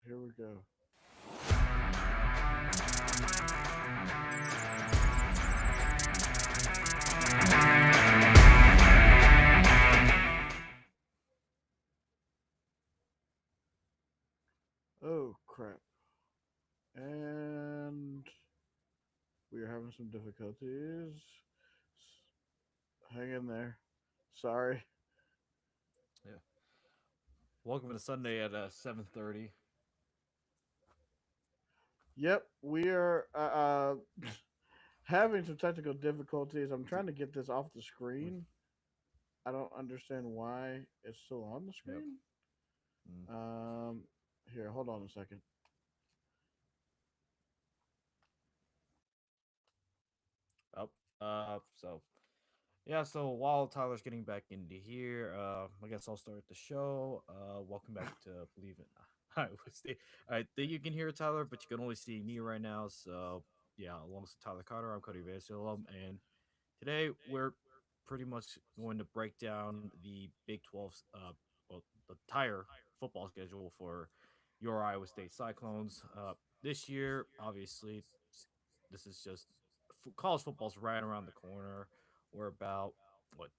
Here we go. Oh crap! And we are having some difficulties. Hang in there. Sorry. Yeah. Welcome to Sunday at 7:30. Yep, we are having some technical difficulties. I'm trying to get this off the We, screen. I don't understand why it's still on the yep. screen. Mm. Um, Here, hold on a second. Up. So yeah. So while Tyler's getting back into here, I guess I'll start the show. Welcome back to Believe It. Iowa State. I think you can hear Tyler, but you can only see me right now. So yeah, alongside Tyler Carter, I'm Cody Vasilum, and today we're pretty much going to break down the Big 12, well, the entire football schedule for your Iowa State Cyclones. This year, obviously, this is just college football's right around the corner. We're about what?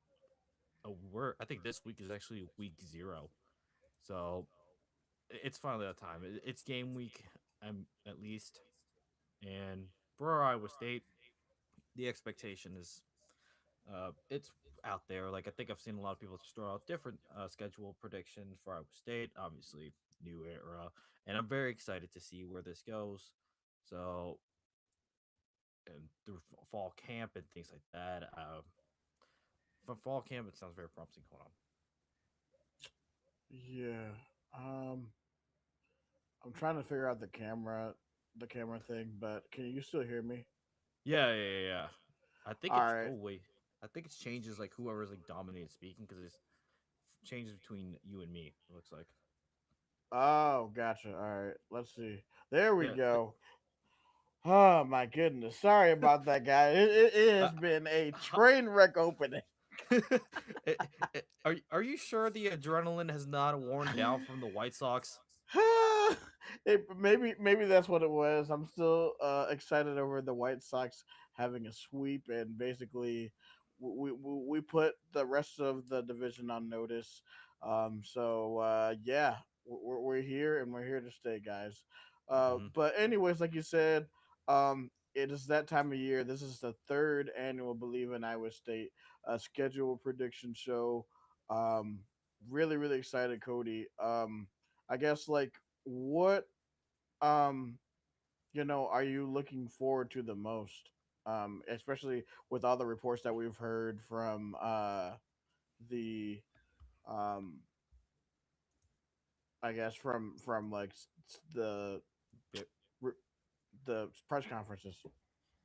Oh, I think this week is actually week 0, so it's finally that time. It's game week, at least, and for our Iowa State, the expectation is it's out there. Like I think I've seen a lot of people just throw out different schedule predictions for Iowa State. Obviously, new era, and I'm very excited to see where this goes. So, and through fall camp and things like that. For fall camp, it sounds very promising going on. Yeah. Um, I'm trying to figure out the camera thing, but can you still hear me? Yeah. I think All it's. right. Oh wait, I think it changes like whoever's like dominated speaking because it's changes between you and me. It looks like. Oh, gotcha. All right. Let's see. There we Yeah. go. Oh my goodness. Sorry about that, guy. It Uh, has been a how, train wreck opening. are you sure the adrenaline has not worn down from the White Sox? Maybe that's what it was. I'm still excited over the White Sox having a sweep, and basically we put the rest of the division on notice. Yeah, we're here and we're here to stay, guys. Hmm. But anyways, like you said, it is that time of year. This is the third annual Believe in Iowa State schedule prediction show. Um, really excited, Cody. I guess like what um are you looking forward to the most? Especially with all the reports that we've heard from the um I guess from like the Yeah, re- the press conferences.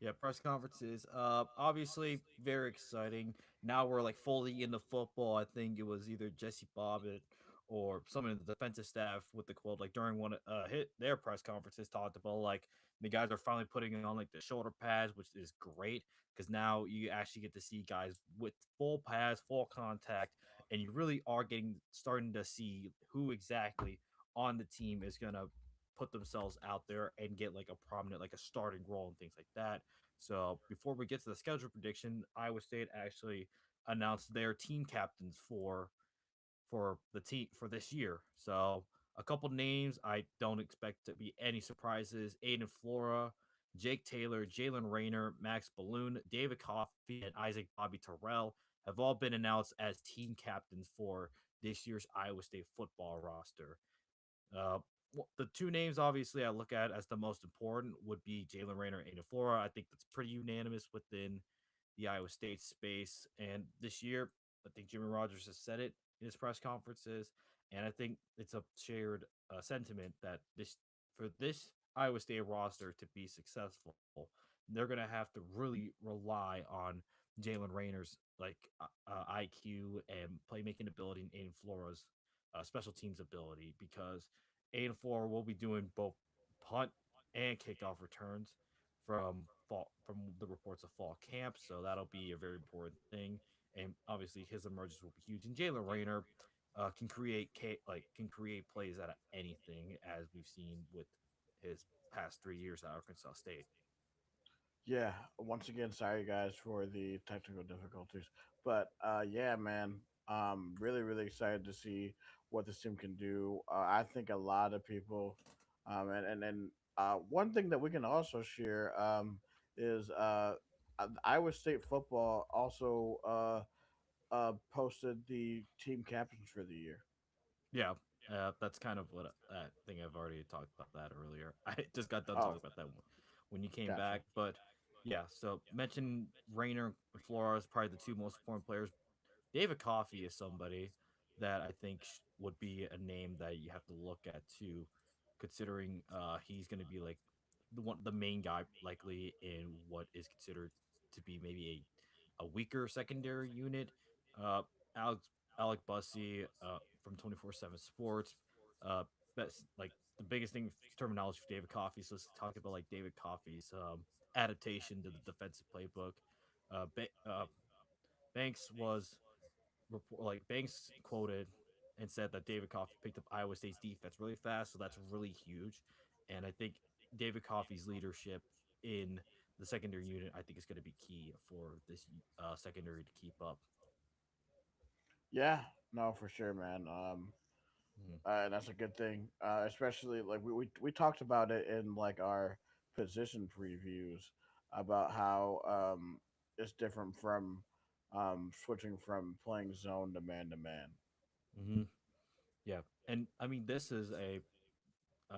yeah, press conferences. Obviously very exciting. Now we're like fully into football. I think it was either Jesse Bobbitt or someone in the defensive staff with the quote like during one hit their press conferences talked about like the guys are finally putting on like the shoulder pads, which is great because now you actually get to see guys with full pads, full contact, and you really are getting starting to see who exactly on the team is gonna put themselves out there and get like a prominent like a starting role and things like that. So before we get to the schedule prediction, Iowa State actually announced their team captains for the team for this year. So a couple names I don't expect to be any surprises: Aiden Flora, Jake Taylor, Jalen Rayner, Max Balloon, David Coffey, and Isaac Bobby Terrell have all been announced as team captains for this year's Iowa State football roster. Uh, the two names, obviously, I look at as the most important would be Jalen Rayner and Aiden Flora. I think that's pretty unanimous within the Iowa State space. And this year, I think Jimmy Rogers has said it in his press conferences, and I think it's a shared sentiment that for this Iowa State roster to be successful, they're gonna have to really rely on Jalen Rayner's IQ and playmaking ability and Aiden Flora's special teams ability because 8 and 4 will be doing both punt and kickoff returns from the reports of fall camp. So that'll be a very important thing. And obviously his emergence will be huge. And Jalen Rayner, can create plays out of anything, as we've seen with his past 3 years at Arkansas State. Yeah, once again, sorry guys for the technical difficulties, but yeah, man, really, really excited to see what this team can do. I think a lot of people, and one thing that we can also share is Iowa State football also posted the team captains for the year. Yeah, that's kind of what I think I've already talked about that earlier. I just got done Oh, talking about that when you came gotcha. back, but yeah. So mention Rainer and Flores, probably the two most important players. David Coffey is somebody that I think would be a name that you have to look at too, considering he's going to be like the main guy likely in what is considered to be maybe a weaker secondary unit. Uh, Alex Alec Bussey from 24/7 Sports. Best like the biggest thing terminology for David Coffey. So let's talk about like David Coffey's adaptation to the defensive playbook. Banks was Banks quoted and said that David Coffey picked up Iowa State's defense really fast, so that's really huge. And I think David Coffey's leadership in the secondary unit, I think, is going to be key for this secondary to keep up. Yeah, no, for sure, man. Mhm. That's a good thing. Especially like we talked about it in like our position previews about how it's different from switching from playing zone to man. Hmm. Yeah, and I mean this is a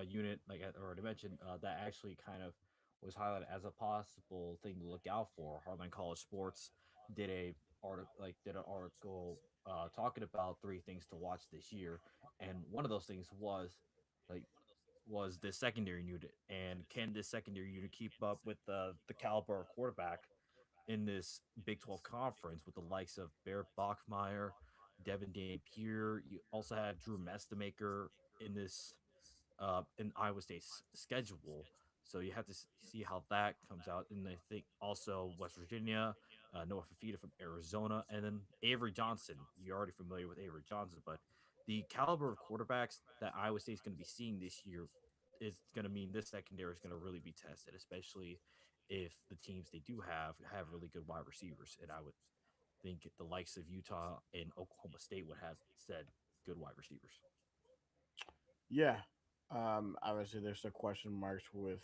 unit like I already mentioned that actually kind of was highlighted as a possible thing to look out for. Heartland College Sports did an article talking about three things to watch this year, and one of those things like was this secondary unit, and can this secondary unit keep up with the caliber of quarterback in this Big 12 conference with the likes of Barrett Bachmeyer, Devin Dampier. You also had Drew Mestamaker in this in Iowa State's schedule. So you have to see how that comes out. And I think also West Virginia, Noah Fafita from Arizona, and then Avery Johnson. You're already familiar with Avery Johnson, but the caliber of quarterbacks that Iowa State is going to be seeing this year is going to mean this secondary is going to really be tested, especially if the teams they do have really good wide receivers. And I would think the likes of Utah and Oklahoma State would have said good wide receivers. Yeah. Obviously there's the question marks with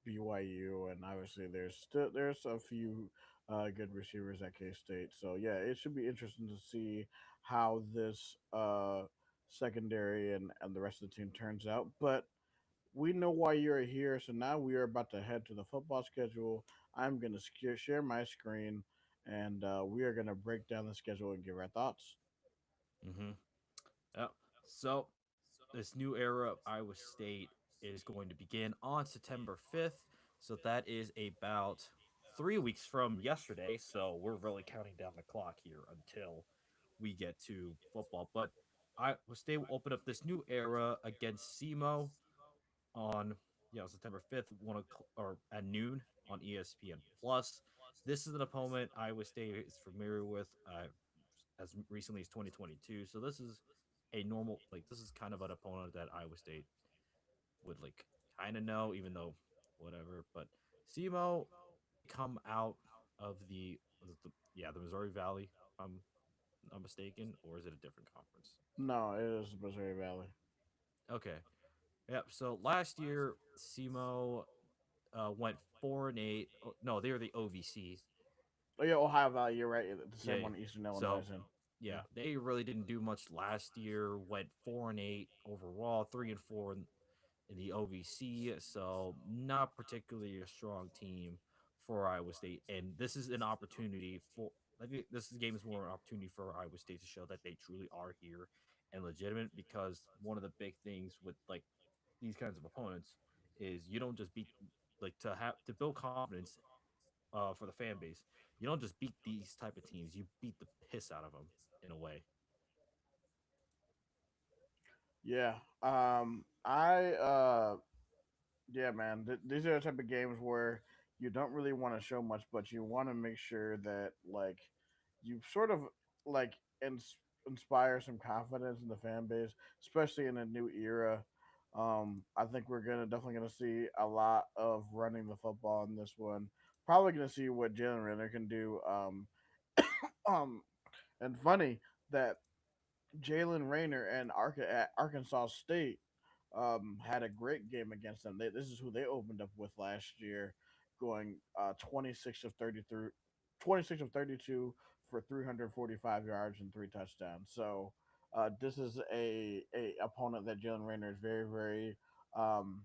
BYU, and obviously there's a few good receivers at K State. So yeah, it should be interesting to see how this secondary and the rest of the team turns out. But we know why you're here, so now we are about to head to the football schedule. I'm going to share my screen, and we are going to break down the schedule and give our thoughts. Mm-hmm. Yep. So this new era of Iowa State is going to begin on September 5th. So that is about 3 weeks from yesterday. So we're really counting down the clock here until we get to football. But Iowa State will open up this new era against SEMO on September 5th, or at noon on ESPN Plus. This is an opponent Iowa State is familiar with as recently as 2022. So this is kind of an opponent that Iowa State would like kind of know, even though whatever. But SEMO come out of the Missouri Valley. If I'm not mistaken, or is it a different conference? No, it is Missouri Valley. Okay, yep. So last year SEMO went 4-8. No, they were the OVC. Oh yeah, Ohio Valley. You're right. The Yeah, same yeah. one Eastern Illinois So is in. yeah, Yeah. they really didn't do much last year. Went 4-8 overall, 3-4 in the OVC. So not particularly a strong team for Iowa State. And this is an opportunity for I think this game is more an opportunity for Iowa State to show that they truly are here and legitimate. Because one of the big things with like these kinds of opponents is you don't just beat to build confidence for the fan base. You don't just beat these type of teams. You beat the piss out of them in a way. Yeah. I yeah, man. These are the type of games where you don't really want to show much, but you want to make sure that like you sort of like inspire some confidence in the fan base, especially in a new era. I think we're gonna definitely gonna see a lot of running the football in this one. Probably gonna see what Jalen Renner can do. Um, and funny that Jalen Rayner and at Arkansas State had a great game against them. This is who they opened up with last year, going 26 of 33, 26 of 32 for 345 yards and three touchdowns. So this is a opponent that Jalen Rayner is very um,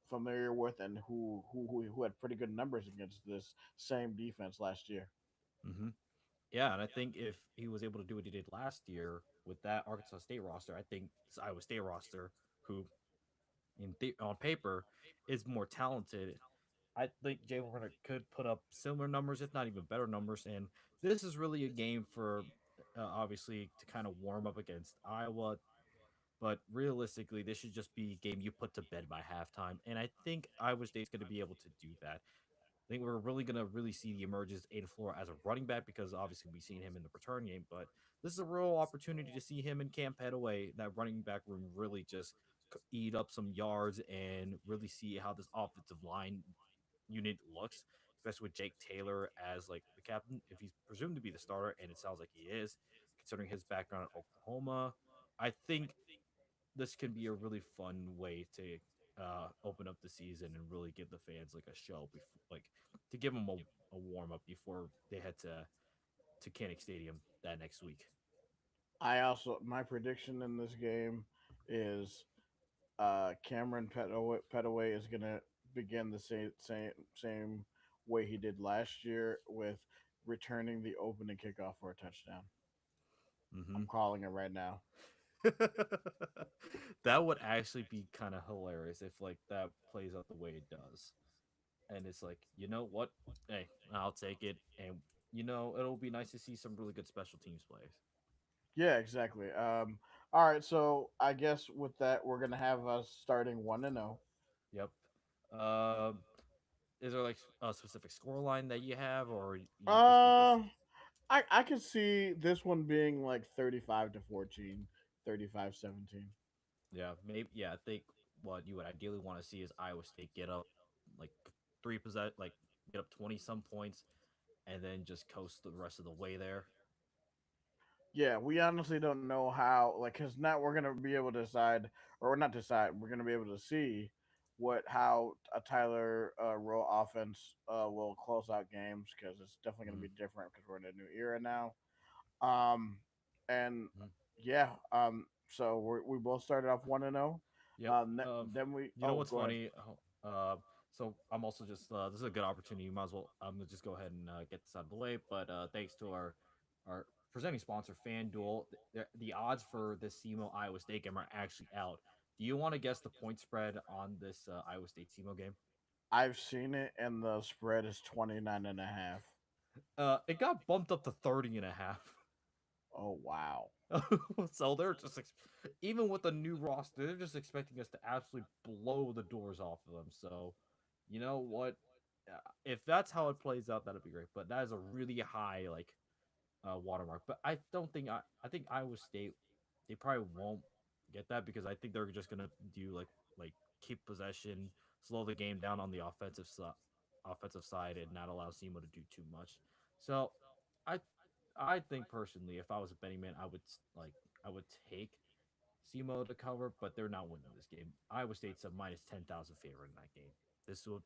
familiar with, and who had pretty good numbers against this same defense last year. Hmm. Yeah, and I think if he was able to do what he did last year with that Arkansas State roster, I think this Iowa State roster, who on paper is more talented, I think Jalen Warner could put up similar numbers, if not even better numbers. And this is really a game for obviously to kind of warm up against Iowa. But realistically, this should just be a game you put to bed by halftime. And I think Iowa State's going to be able to do that. I think we're really going to really see the emergence of Aiden Flora as a running back because obviously we've seen him in the return game. But this is a real opportunity to see him in Camp Petaway, that running back room, really just eat up some yards and really see how this offensive line unit looks, especially with Jake Taylor as like the captain, if he's presumed to be the starter, and it sounds like he is, considering his background in Oklahoma. I think this can be a really fun way to open up the season and really give the fans like a show before, like to give them a warm up before they head to Kinnick Stadium that next week. I also my prediction in this game is Cameron Petaway is gonna begin the same way he did last year with returning the opening kickoff for a touchdown. Mm-hmm. I'm calling it right now. That would actually be kind of hilarious if like that plays out the way it does. And it's like, you know what? Hey, I'll take it. And it'll be nice to see some really good special teams plays. Yeah, exactly. All right, so I guess with that, we're gonna have us starting 1-0. Yep. Um, is there like a specific score line that you have, or you just think this? Uh, I could see this one being like 35-14, 35-17. Yeah, maybe. Yeah, I think what you would ideally want to see is Iowa State get up like like get up 20 some points, and then just coast the rest of the way there. Yeah, we honestly don't know how, like, because now we're gonna be able to decide, or not decide, we're gonna be able to see how a Tyler Rowe offense will close out games, because it's definitely gonna Mm-hmm. be different because we're in a new era now. Um, and Mm-hmm. yeah, so we both started off 1-0. Yep. Then we You know what's go ahead. funny? So I'm also just this is a good opportunity. You might as well. I'm gonna just go ahead and get this out of the way. But thanks to our presenting sponsor, FanDuel, the odds for this SEMO Iowa State game are actually out. Do you want to guess the point spread on this Iowa State SEMO game? I've seen it, and the spread is 29.5. It got bumped up to 30.5. Oh wow. So they're just even with the new roster, they're just expecting us to absolutely blow the doors off of them. So, you know what? If that's how it plays out, that'd be great. But that is a really high like watermark. But I don't think I think Iowa State they probably won't get that because I think they're just gonna do like keep possession, slow the game down on the offensive side, and not allow SEMO to do too much. So I I think personally, if I was a betting man, I would take SEMO to cover, but they're not winning this game. Iowa State's a minus 10,000 favorite in that game. This will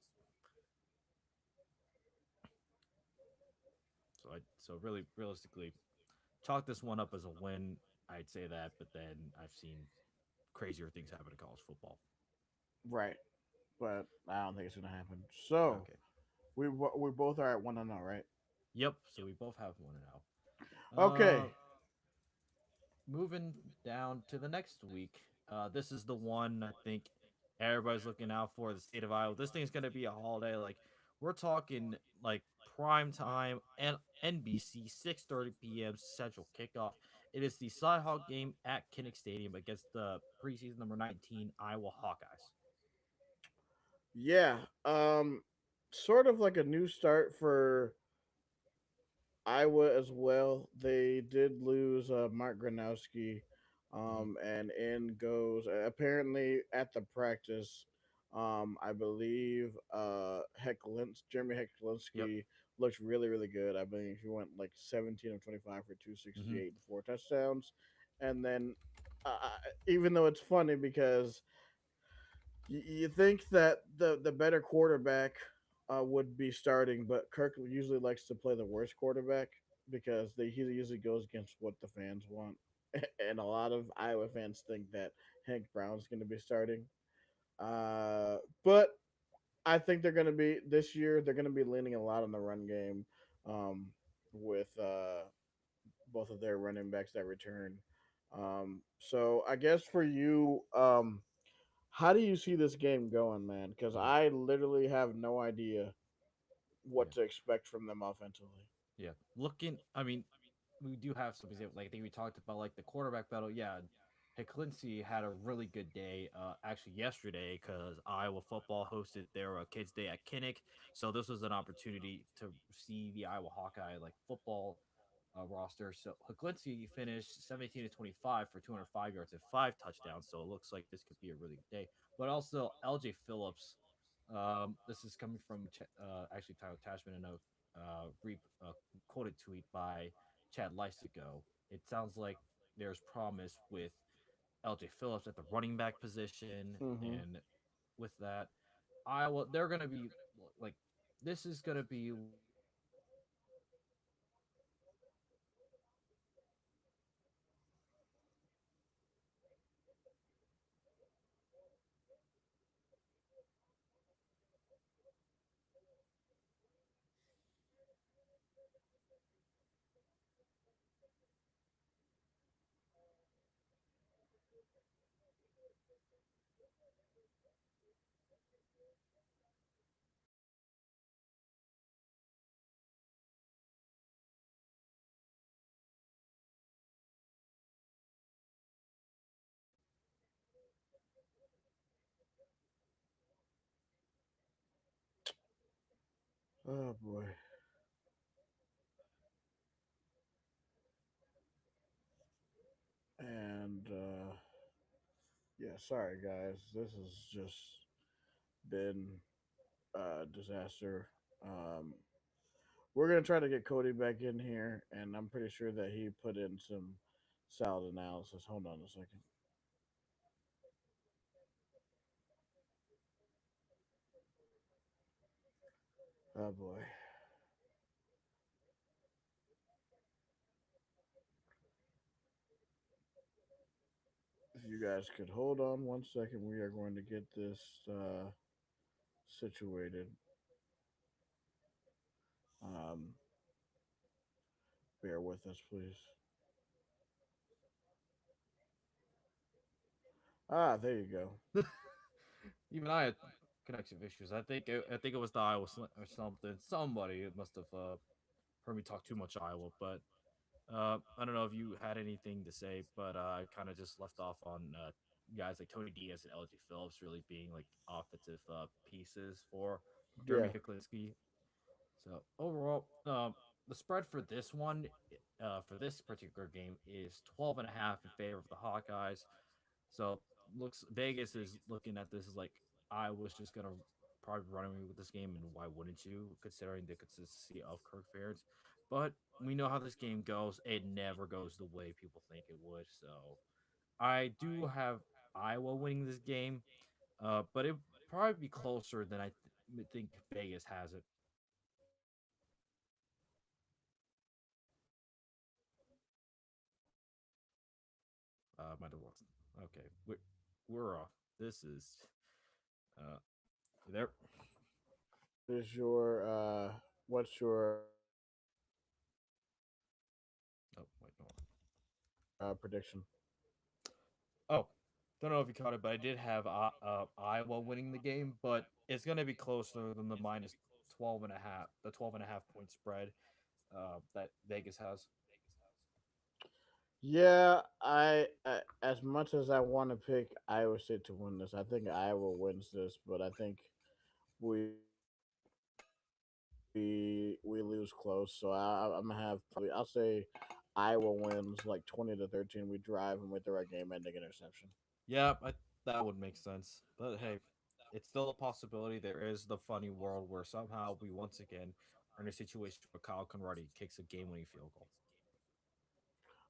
so really realistically chalk this one up as a win. I'd say that, but then I've seen crazier things happen in college football. Right, but I don't think it's gonna happen. So Okay. we both are at 1-0, right? Yep. So we both have one now. Okay. Moving down to the next week. This is the one I think everybody's looking out for. The state of Iowa. This thing's gonna be a holiday. Like we're talking like prime time and NBC 6:30 p.m. Central kickoff. It is the Cyhawk game at Kinnick Stadium against the preseason number 19 Iowa Hawkeyes. Yeah. Sort of like a new start for Iowa as well. They did lose Mark Gronowski, Hmm. and in goes apparently at the practice. I believe Jeremy Yep. Hecklinski looks really really good. I believe he went like 17 of 25 for two Hmm. sixty eight and four touchdowns, and then even though it's funny because you think that the better quarterback would be starting, but Kirk usually likes to play the worst quarterback because he usually goes against what the fans want, and a lot of Iowa fans think that Hank Brown's going to be starting. But I think they're going to be this year. They're going to be leaning a lot on the run game, um, with both of their running backs that return. So I guess for you, how do you see this game going, man? Because Hmm. I literally have no idea what Yeah. to expect from them offensively. Yeah. Looking, I mean, we do have some examples. Like I think we talked about like the quarterback battle. Yeah, Hiclincy had a really good day. Actually yesterday because Iowa football hosted their kids' day at Kinnick, so this was an opportunity to see the Iowa Hawkeye like football roster. So Hiclincy finished 17 to 25 for 205 yards and 5 touchdowns. So it looks like this could be a really good day. But also LJ Phillips. This is coming from actually Tyler Tashman in a quoted tweet by Chad Lysico. It sounds like there's promise with LJ Phillips at the running back position, Mm-hmm. and with that, Iowa they're gonna be like this is gonna be one of the Oh boy. And yeah, sorry guys, this has just been a disaster. Um, we're gonna try to get Cody back in here, and I'm pretty sure that he put in some solid analysis. Hold on a second. Oh boy. If you guys could hold on 1 second, we are going to get this situated. Um, bear with us, please. Ah, there you go. even I had connection issues. I think it was the Iowa or something. Somebody must have heard me talk too much Iowa, but I don't know if you had anything to say, but I kind of just left off on guys like Tony Diaz and LG Phillips really being like offensive pieces for Yeah. Jeremy Hiklinski. So overall, the spread for this one, for this particular game, is 12 and a half in favor of the Hawkeyes. So looks Vegas is looking at this as like I was just gonna probably run away with this game, and why wouldn't you, considering the consistency of Kirk Ferentz? But we know how this game goes; it never goes the way people think it would. So I do have Iowa winning this game, but it probably be closer than think Vegas has it. My divorce. Okay, we're off. This is uh there. What is your what's your Oh wait, no. prediction? Oh, don't know if you caught it, but I did have Iowa winning the game, but it's going to be closer than the minus 12 and a half, the 12 and a half point spread that Vegas has. Yeah, I as much as I want to pick Iowa State to win this, I think Iowa wins this, but I think we we lose close. So I'm gonna have probably I'll say Iowa wins like 20-13. We drive and we throw a game-ending interception. Yeah, that would make sense. But hey, it's still a possibility. There is the funny world where somehow we once again are in a situation where Kyle Conradi kicks a game-winning field goal.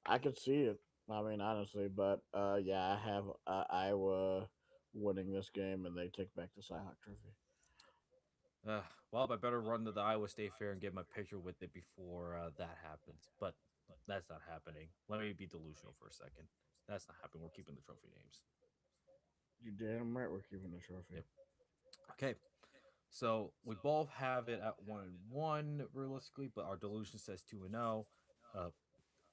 I could see it. I mean, honestly, but yeah, I have Iowa winning this game and they take back the Cyhawk Trophy. Well, I better run to the Iowa State Fair and get my picture with it before that happens. But that's not happening. Let me be delusional for a second. That's not happening. We're keeping the trophy names. You damn right we're keeping the trophy. Yep. Okay. So we both have it at 1-1 realistically, but our delusion says 2-0. Uh,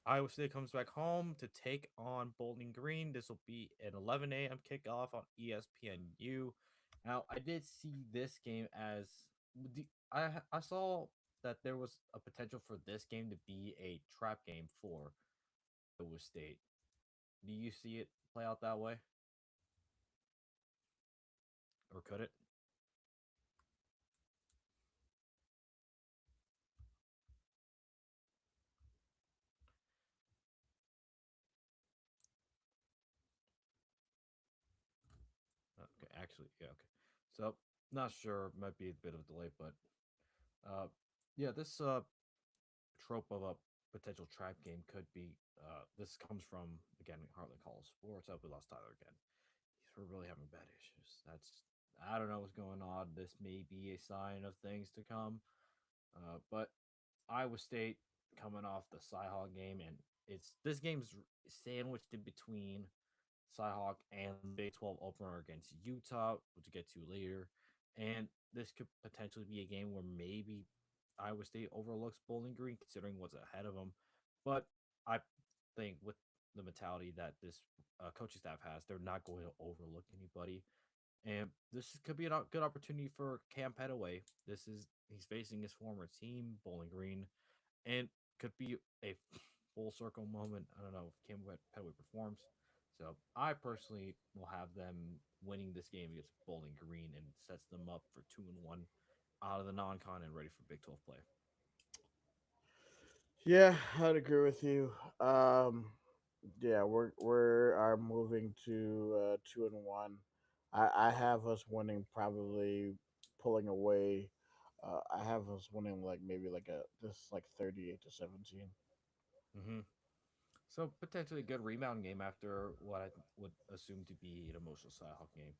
Iowa State comes back home to take on Bowling Green. This will be an 11 a.m. kickoff on ESPNU. Now, I did see this game as I saw that there was a potential for this game to be a trap game for Iowa State. Do you see it play out that way, or could it? Okay, actually, yeah, okay. So, not sure. Might be a bit of a delay, but uh, yeah, this trope of a potential trap game could be. This comes from again Hartley Hall Sports. I hope we lost Tyler again. We're really having bad issues. I don't know what's going on. This may be a sign of things to come. But Iowa State coming off the Cyhawk game, and it's this game's sandwiched in between Cyhawk and the Big 12 opener against Utah, which we'll get to later. And this could potentially be a game where maybe Iowa State overlooks Bowling Green, considering what's ahead of them. But I think with the mentality that this coaching staff has, they're not going to overlook anybody. And this could be a good opportunity for Cam Petaway. He's facing his former team, Bowling Green, and could be a full circle moment. I don't know if Cam Petaway performs. So I personally will have them winning this game against Bowling Green and sets them up for 2-1 out of the non-con and ready for Big 12 play. Yeah, I'd agree with you. Yeah, we are moving to 2-1. I have us winning probably pulling away. I have us winning like maybe like a this like 38-17. Hmm. So potentially a good rebound game after what I would assume to be an emotional Cyhawk game.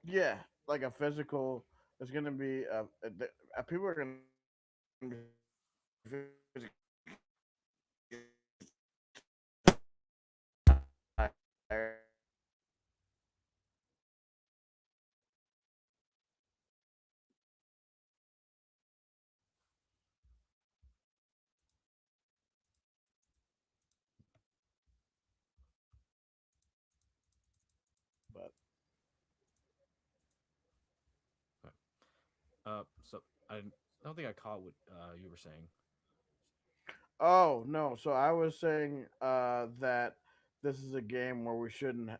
Yeah, like a physical. It's gonna be people are gonna be but Okay. So I don't think I caught what you were saying. oh no. So I was saying that this is a game where we shouldn't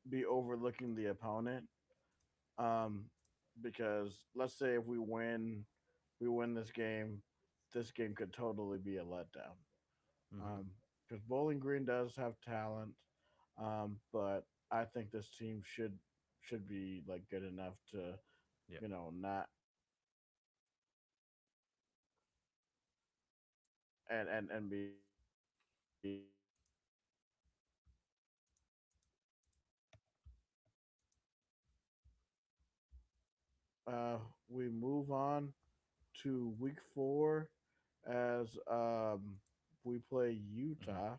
be overlooking the opponent. Um, because let's say if we win this game could totally be a letdown. Hmm. Because Bowling Green does have talent, but I think this team should be like good enough to Yeah. not and be we move on to week 4 as we play Hmm. Utah.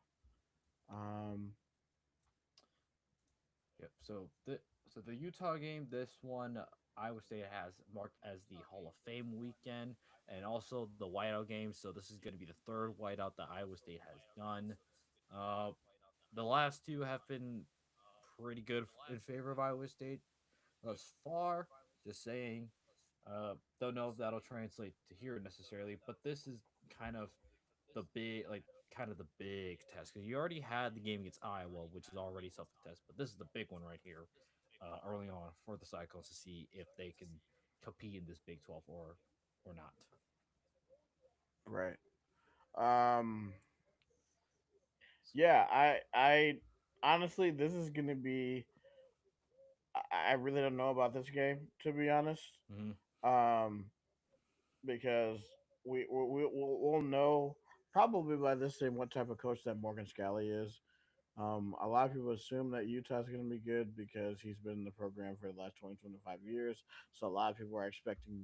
Um, Yep. So the Utah game, this one Iowa State has marked as the Hall of Fame weekend, and also the whiteout game. So this is going to be the third whiteout that Iowa State has done. Uh, the last two have been pretty good in favor of Iowa State thus far. Just saying. Don't know if that'll translate to here necessarily, but this is kind of the big, like, kind of the big test because you already had the game against Iowa, which is already self test, but this is the big one right here, early on for the Cyclones to see if they can compete in this Big 12 or not. Right. Um. Yeah. I honestly, this is gonna be. I really don't know about this game, to be honest. Hmm. Um. Because we'll know probably by this time what type of coach that Morgan Scalley is. A lot of people assume that Utah's going to be good because he's been in the program for the last 20, 25 years. So a lot of people are expecting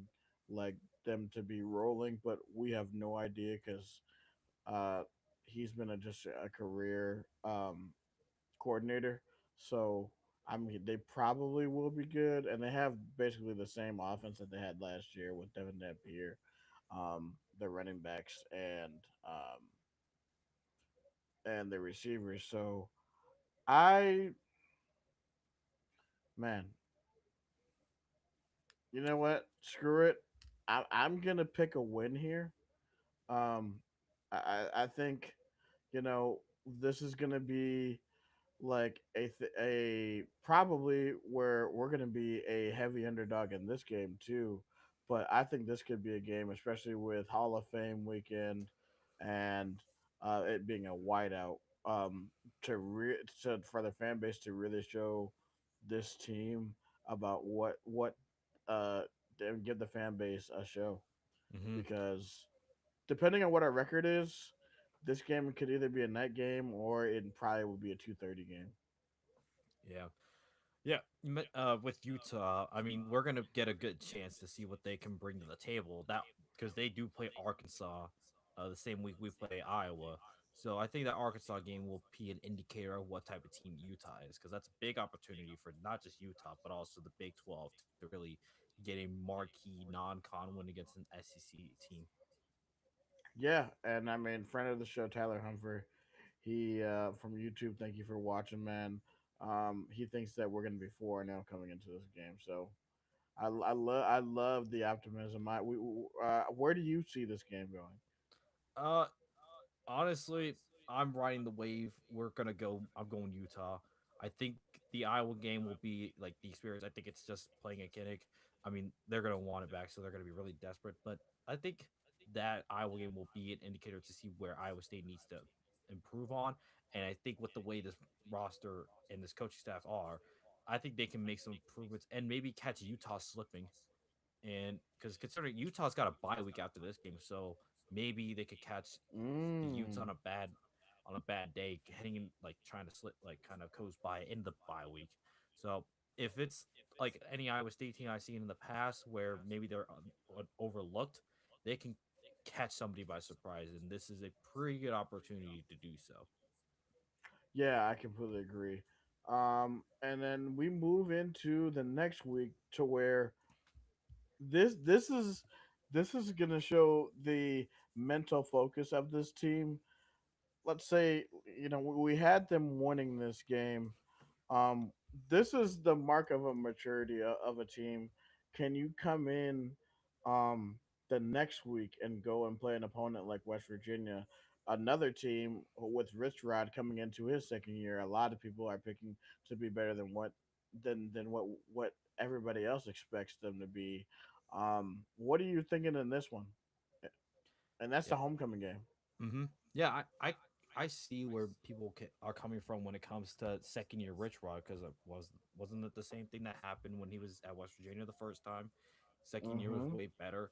like them to be rolling, but we have no idea because uh, he's been just a career coordinator. So I mean, they probably will be good, and they have basically the same offense that they had last year with Devin Dampier, the running backs, and the receivers. So I man, you know what? Screw it. I'm gonna pick a win here. Um, I think you know this is gonna be like a probably where we're going to be a heavy underdog in this game too. But I think this could be a game, especially with Hall of Fame weekend and it being a whiteout, um, to for the fan base to really show this team about what uh and give the fan base a show Hmm. because depending on what our record is, this game could either be a night game or it probably would be a 2:30 game. Yeah. Yeah, with Utah, I mean, we're gonna get a good chance to see what they can bring to the table. That because they do play Arkansas, the same week we play Iowa. So I think that Arkansas game will be an indicator of what type of team Utah is, because that's a big opportunity for not just Utah but also the Big 12 to really get a marquee non-con win against an SEC team. Yeah, and I mean, friend of the show, Tyler Humfer, he from YouTube. Thank you for watching, man. He thinks that we're gonna be 4-0 coming into this game, so I love the optimism. Where do you see this game going? Uh, Honestly, I'm riding the wave. We're gonna go. I'm going Utah. I think the Iowa game will be like the experience. I think it's just playing at Kinnick. I mean, they're gonna want it back, so they're gonna be really desperate. But I think that Iowa game will be an indicator to see where Iowa State needs to improve on. And I think with the way this roster and this coaching staff are, I think they can make some improvements and maybe catch Utah slipping. And because considering Utah's got a bye week after this game, so maybe they could catch the Utes Mm. on a bad day, heading in like trying to slip like kind of coast by in the bye week. So if it's like any Iowa State team I've seen in the past where maybe they're overlooked, they can catch somebody by surprise, and this is a pretty good opportunity to do so. Yeah, I completely agree. And then we move into the next week to where this is this is gonna show the mental focus of this team. Let's say we had them winning this game. Um, this is the mark of a maturity of a team. Can you come in um, the next week and go and play an opponent like West Virginia, another team with Rich Rod coming into his second year? A lot of people are picking to be better than what everybody else expects them to be. What are you thinking in this one? And that's the Yeah. homecoming game. Mm-hmm. Yeah, I see where people are coming from when it comes to second year Rich Rod, because it wasn't it the same thing that happened when he was at West Virginia the first time? Second year was Mm-hmm. way better,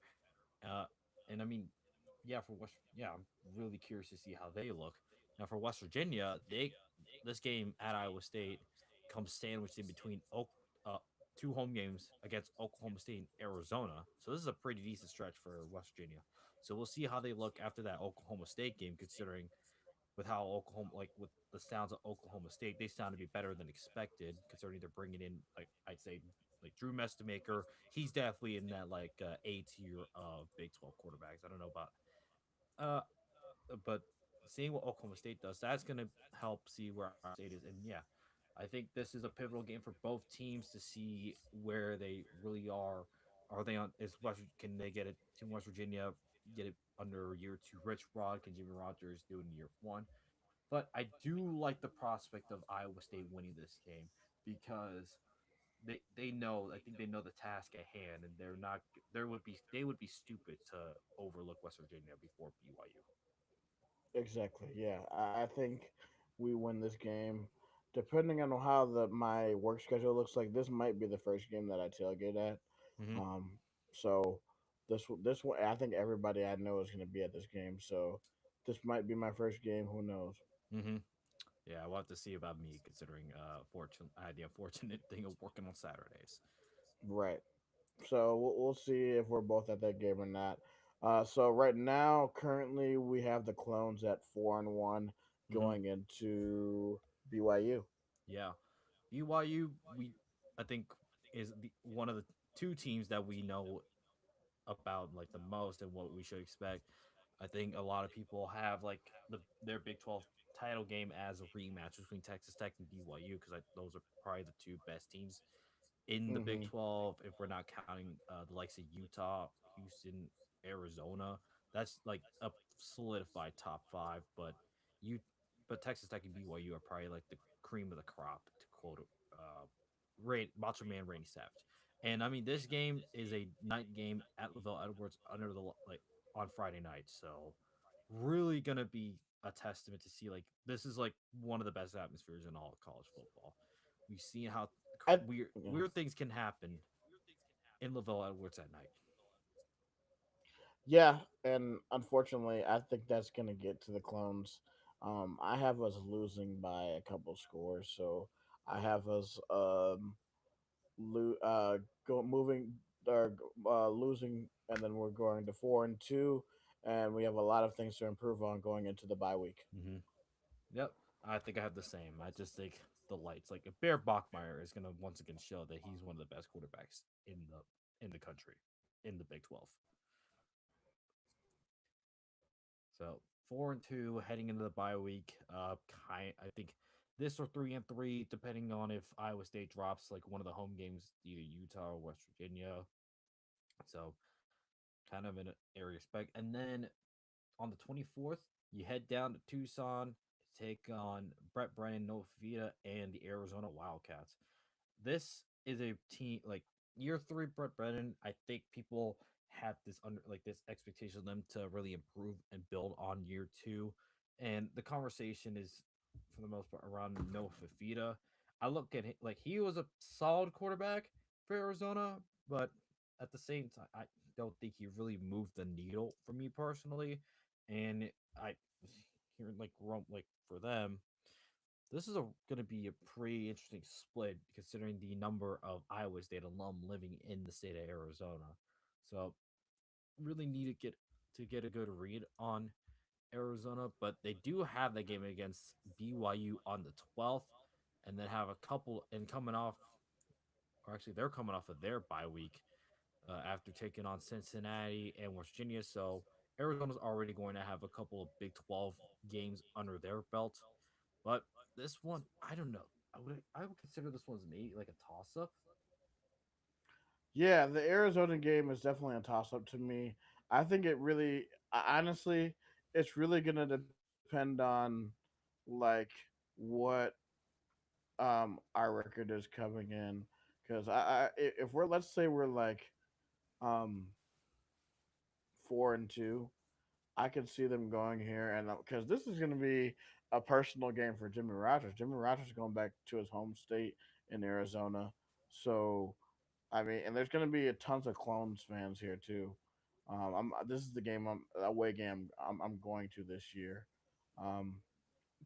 uh, and I mean, yeah, I'm really curious to see how they look. Now for West Virginia, they this game at Iowa State comes sandwiched in between uh, two home games against Oklahoma State and Arizona, so this is a pretty decent stretch for West Virginia. So we'll see how they look after that Oklahoma State game, considering with how Oklahoma, like with the sounds of Oklahoma State, they sound to be better than expected, considering they're bringing in, like I'd say, like Drew Mestamaker. He's definitely in that like A tier of Big 12 quarterbacks. I don't know about, uh, but seeing what Oklahoma State does, that's gonna help see where our state is. And yeah, I think this is a pivotal game for both teams to see where they really are. Are they on? Can they get it to West Virginia? Get it under year two? Rich Rod, can Jimmy Rogers do it in year one? But I do like the prospect of Iowa State winning this game because they know. I think they know the task at hand, and they're not. They would be stupid to overlook West Virginia before BYU. Exactly. Yeah, I think we win this game. Depending on how my work schedule looks like, this might be the first game that I tailgate at. Hmm. Um, so this one, I think everybody I know is going to be at this game. So this might be my first game. Who knows? Hmm. Yeah, we'll have to see about me considering I had the unfortunate thing of working on Saturdays. Right. So we'll see if we're both at that game or not. So right now, currently, we have the Clones at 4-1 Hmm. going into BYU. Yeah, BYU I think is one of the two teams that we know about like the most and what we should expect. I think a lot of people have like their Big 12 title game as a rematch between Texas Tech and BYU because those are probably the two best teams in the Big Hmm 12 if we're not counting the likes of Utah, Houston, Arizona. That's like a solidified top five, you but Texas Tech and BYU are probably like the cream of the crop to quote Macho Man Randy Savage. And I mean, this game is a night game at Lavelle Edwards under the like on Friday night, so really gonna be a testament to see like this is like one of the best atmospheres in all of college football. We've seen how I yeah. weird things can happen in Lavelle Edwards at night. Yeah, and unfortunately, I think that's gonna get to the Clones. I have us losing by a couple scores, so I have us lo- uh go moving or losing, and then we're going to 4-2, and we have a lot of things to improve on going into the bye week. Hmm. Yep, I think I have the same. I just think the lights like Bear Bachmeyer is gonna once again show that he's one of the best quarterbacks in the country in the Big 12. So 4-2 heading into the bye week. I think this or 3-3, depending on if Iowa State drops like one of the home games, either Utah or West Virginia. So kind of in an area spec. And then on the 24th, you head down to Tucson to take on Brett Brennan, Noah Fafita, and the Arizona Wildcats. This is a team like year three Brett Brennan. I think people have this under like this expectation of them to really improve and build on year two. And the conversation is for the most part around Noah Fafita. I look at him like he was a solid quarterback for Arizona, but at the same time, I don't think he really moved the needle for me personally. And I hearing like for them, this is going to be a pretty interesting split considering the number of Iowa State alum living in the state of Arizona. So really need to get a good read on Arizona, but they do have that game against BYU on the 12th, and then have a couple and coming off, or actually they're coming off of their bye week after taking on Cincinnati and West Virginia. So Arizona's already going to have a couple of Big 12 games under their belt. But this one, I don't know. I would consider this one's maybe like a toss up. Yeah, the Arizona game is definitely a toss up to me. I think it really, honestly, it's really gonna depend on like what our record is coming in, because if we're, let's say we're like um 4-2, I could see them going here, and because this is going to be a personal game for Jimmy Rogers. Jimmy Rogers is going back to his home state in Arizona, so I mean, and there's going to be a tons of Clones fans here too. This is the game away game I'm going to this year. Um,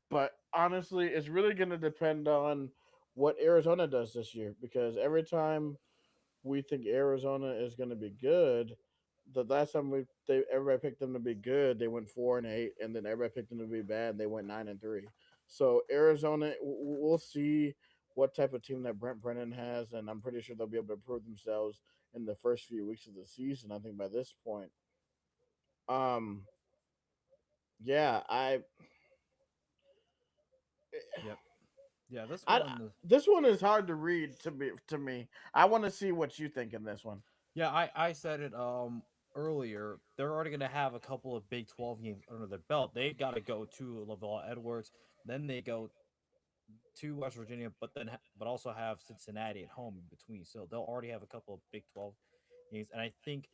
but honestly, it's really going to depend on what Arizona does this year, because every time we think Arizona is going to be good, the last time everybody picked them to be good, they went 4-8, and then everybody picked them to be bad, and they went 9-3. So Arizona, we'll see what type of team that Brent Brennan has, and I'm pretty sure they'll be able to prove themselves in the first few weeks of the season. I think by this point, um, yeah, Yep. Yeah, this I, one. this one is hard to read to me. I want to see what you think in this one. Yeah, I said it earlier. They're already going to have a couple of Big 12 games under their belt. They got to go to Lavelle Edwards. Then they go to West Virginia, but then but also have Cincinnati at home in between. So they'll already have a couple of Big 12 games, and I think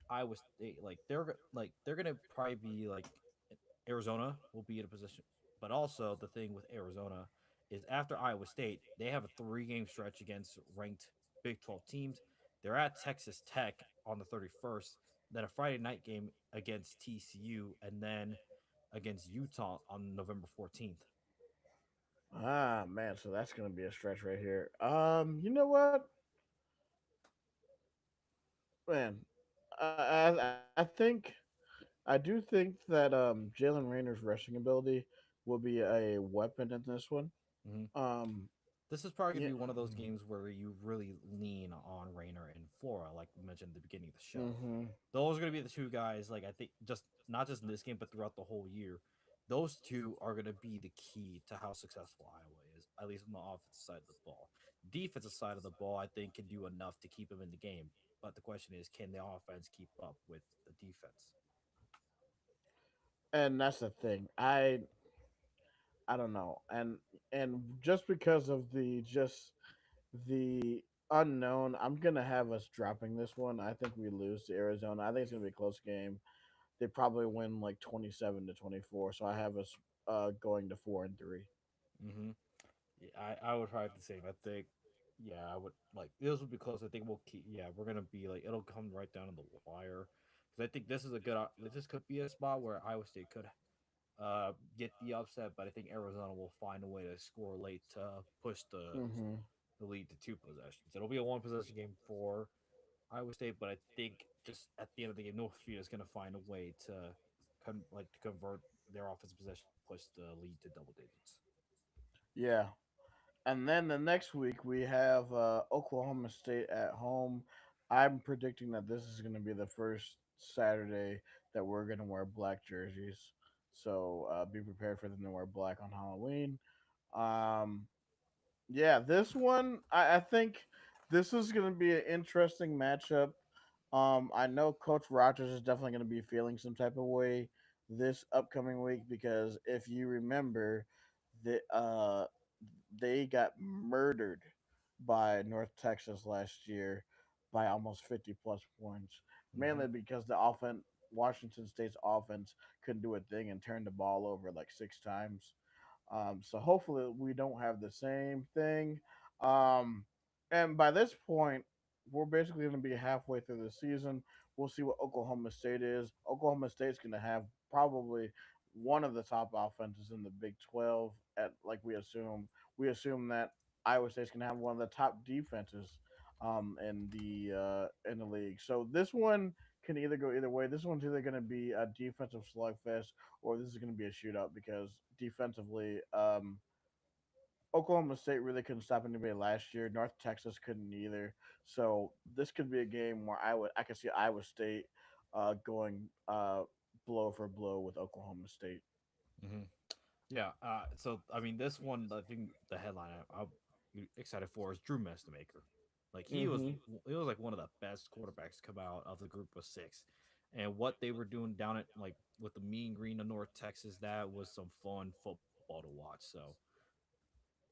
Iowa State like they're gonna probably be like Arizona will be in a position, but also the thing with Arizona is after Iowa State they have a 3 game stretch against ranked Big 12 teams. They're at Texas Tech on the 31st, then a Friday night game against TCU, and then against Utah on November 14th. Ah, man, so that's gonna be a stretch right here. You know what, man, I think I do think that Jalen Rayner's rushing ability will be a weapon in this one. Mhm. Um, This is probably gonna yeah. be one of those games where you really lean on Rayner and Flora, like we mentioned at the beginning of the show. Mm-hmm. Those are gonna be the two guys. Like I think just not just in this game, but throughout the whole year, those two are gonna be the key to how successful Iowa is, at least on the offensive side of the ball. Defensive side of the ball, I think, can do enough to keep them in the game. But the question is, can the offense keep up with the defense? And that's the thing. I don't know, and just because of the unknown, I'm gonna have us dropping this one. I think we lose to Arizona. I think it's gonna be a close game. They probably win like 27-24. So I have us going to 4-3. Mm-hmm. Yeah, I would probably have the same. I think, yeah, I would like this would be close. I think we'll keep. Yeah, we're gonna be like it'll come right down to the wire because I think this is a good. This could be a spot where Iowa State could get the upset, but I think Arizona will find a way to score late to push Mm-hmm. the lead to 2 possessions. It'll be a 1 possession game for Iowa State, but I think just at the end of the game, North Dakota is gonna find a way to to convert their offensive possession to push the lead to double digits. Yeah. And then the next week we have Oklahoma State at home. I'm predicting that this is going to be the first Saturday that we're going to wear black jerseys. So be prepared for them to wear black on Halloween. Um, yeah, this one I think this is going to be an interesting matchup. I know Coach Rogers is definitely going to be feeling some type of way this upcoming week because if you remember, the they got murdered by North Texas last year by almost 50 plus points, Mm-hmm. mainly because the offense, Washington State's offense, couldn't do a thing and turned the ball over like 6 times. So hopefully we don't have the same thing. Um, and by this point, we're basically going to be halfway through the season. We'll see what Oklahoma State is. Oklahoma State's going to have probably one of the top offenses in the Big 12. At like we assume that Iowa State's going to have one of the top defenses in the league. So this one can either go either way. This one's either going to be a defensive slugfest or this is going to be a shootout because defensively, Oklahoma State really couldn't stop anybody last year. North Texas couldn't either. So this could be a game where I could see Iowa State going blow for blow with Oklahoma State. Mm-hmm. Yeah. So I mean, this one, I think the headline I'm excited for is Drew Mestamaker. Like Mm-hmm. he was like one of the best quarterbacks to come out of the group of six, and what they were doing down at like with the Mean Green of North Texas, that was some fun football to watch. So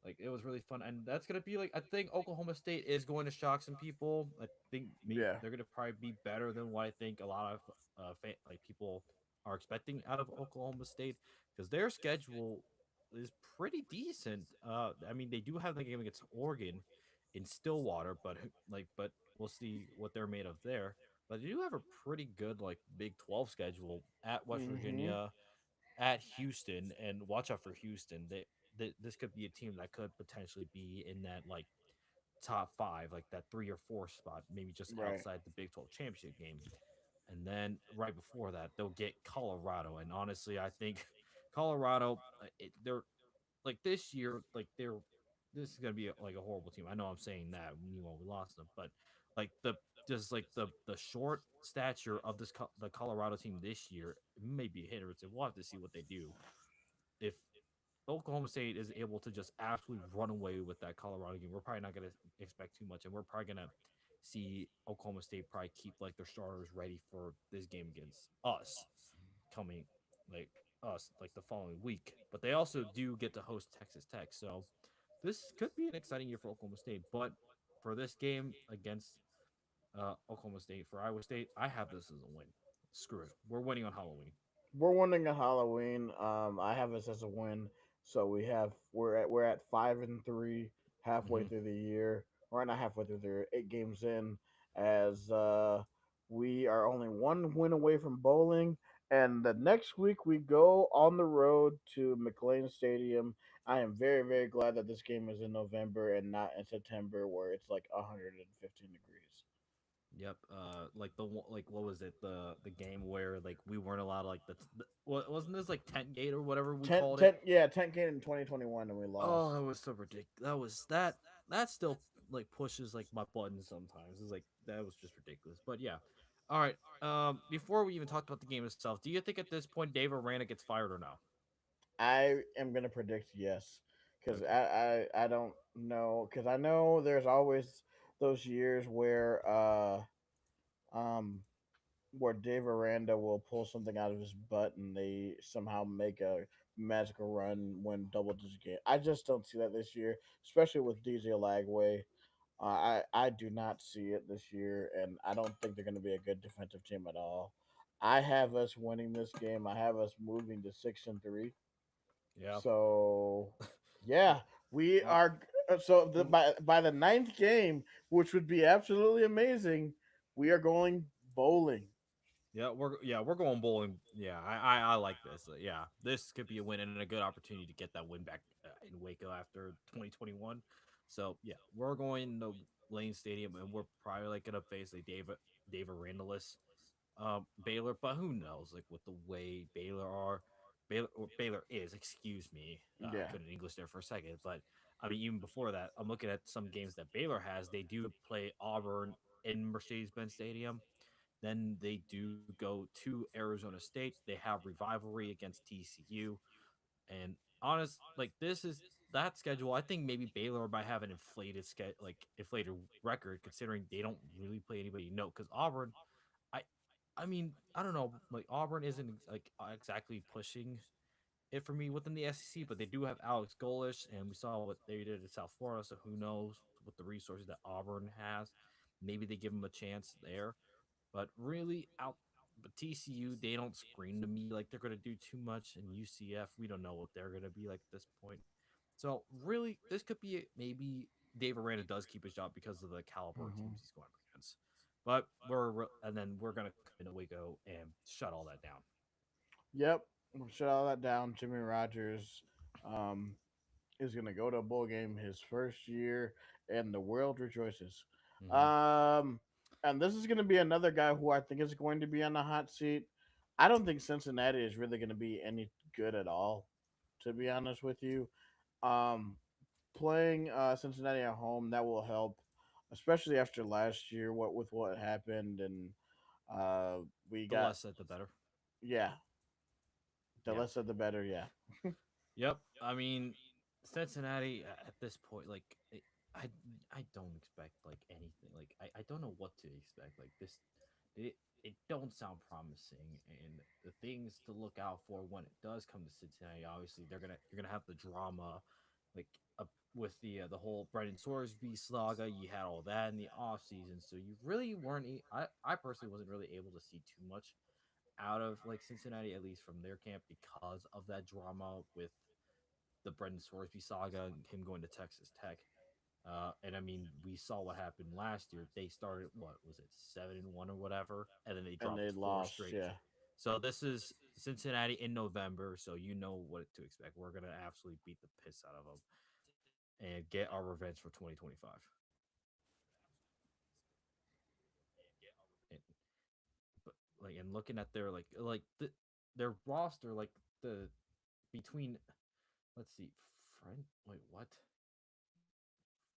like it was really fun, and that's gonna be like I think Oklahoma State is going to shock some people. I think maybe Yeah. they're gonna probably be better than what I think a lot of like people are expecting out of Oklahoma State because their schedule is pretty decent. I mean they do have the game against Oregon in Stillwater, but but we'll see what they're made of there. But they do have a pretty good like Big 12 schedule at West Mm-hmm. Virginia, at Houston, and watch out for Houston. This could be a team that could potentially be in that like top five, like that 3 or 4 spot, maybe just Right. outside the Big 12 championship game. And then right before that, they'll get Colorado. And honestly, I think Colorado, they're like this year, like this is gonna be like a horrible team. I know I'm saying that meanwhile we lost them, but like the just like the short stature of the Colorado team this year may be a hindrance. And we'll have to see what they do if Oklahoma State is able to just absolutely run away with that Colorado game. We're probably not going to expect too much, and we're probably going to see Oklahoma State probably keep like their starters ready for this game against us coming like us like the following week. But they also do get to host Texas Tech, so this could be an exciting year for Oklahoma State, but for this game against Oklahoma State for Iowa State, I have this as a win. Screw it, we're winning on Halloween. We're winning a Halloween. I have us as a win. So we're at 5-3 halfway Hmm. through the year. Or not halfway through the year, 8 games in. As we are only one win away from bowling. And the next week we go on the road to McLean Stadium. I am very, very glad that this game is in November and not in September where it's like 115 degrees. Yep. Like like what was it? The game where like we weren't allowed to, like what wasn't this like tent gate or whatever we 10, called it? 10 yeah, 10 game in 2021 and we Oh, lost. that was so ridiculous. That still like pushes like my buttons sometimes. It's like that was just ridiculous. But yeah. All right. Before we even talked about the game itself, do you think at this point Dave Aranda gets fired or no? I am gonna predict yes, because Okay. I don't know, because I know there's always those years um where Dave Aranda will pull something out of his butt and they somehow make a magical run, win double digit game. I just don't see that this year, especially with DJ Lagway. I do not see it this year, and I don't think they're going to be a good defensive team at all. I have us winning this game. I have us moving to 6-3. Yeah. So, yeah, we Uh, are. So um, by the ninth game, which would be absolutely amazing, we are going bowling. yeah we're going bowling. Yeah, I like this. Yeah, this could be a win and a good opportunity to get that win back in Waco after 2021. So yeah, we're going to Lane Stadium and we're probably like gonna face like David Randallus Baylor, but who knows? Like with the way Baylor is. Excuse me, I Yeah, couldn't English there for a second, but I mean even before that, I'm looking at some games that Baylor has. They do play Auburn in Mercedes-Benz Stadium. Then they do go to Arizona State. They have rivalry against TCU. And honest, like this is that schedule. I think maybe Baylor might have an inflated record considering they don't really play anybody. No, because Auburn, I, I mean, I don't know. Like Auburn isn't like exactly pushing it for me within the SEC, but they do have Alex Golish, and we saw what they did in South Florida. So who knows with the resources that Auburn has? Maybe they give them a chance there. But really, out but TCU, they don't scream to me like they're gonna do too much, and UCF, we don't know what they're gonna be like at this point. So really, this could be maybe Dave Aranda does keep his job because of the caliber of hmm teams he's going up against. But and then we're gonna come into Waco and shut all that down. yep. We'll shut all that down. Jimmy Rogers um, is going to go to a bowl game his first year, and the world rejoices. Hmm. Um, and this is going to be another guy who I think is going to be on the hot seat. I don't think Cincinnati is really going to be any good at all, to be honest with you. Um, Playing Cincinnati at home that will help, especially after last year. What happened, and uh, we The got less said, the better. yeah. The Yeah. less said, the better. Yeah. Yep. I mean, Cincinnati at this point, like I, I don't expect like anything. Like I don't know what to expect. Like this, it it don't sound promising. And the things to look out for when it does come to Cincinnati, obviously you're gonna have the drama, like with the whole Brendan Sorsby saga. You had all that in the off season, so you really weren't. I personally wasn't really able to see too much out of like Cincinnati, at least from their camp, because of that drama with the Brendan Sorsby saga and him going to Texas Tech. And I mean, we saw what happened last year. They started what was it, 7-1 or whatever, and then they And dropped they four lost. straight. Yeah. So this is Cincinnati in November, so you know what to expect. We're gonna absolutely beat the piss out of them and get our revenge for 2025. And, but like, and looking at their their roster, like the between let's see, French. Wait, what?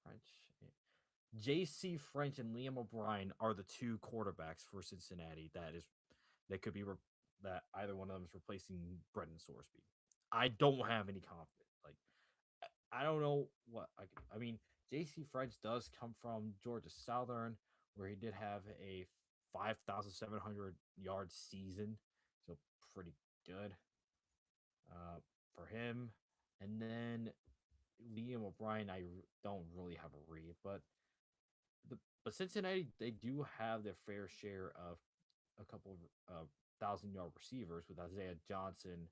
French. J.C. French and Liam O'Brien are the two quarterbacks for Cincinnati that could be that either one of them is replacing Brendan Sorsby. I don't have any confidence. Like I don't know what I mean. J.C. French does come from Georgia Southern, where he did have a 5,700 yard season, so pretty good for him. And then Liam O'Brien, don't really have a read, the but Cincinnati, they do have their fair share of a couple of 1,000 yard receivers with Isaiah Johnson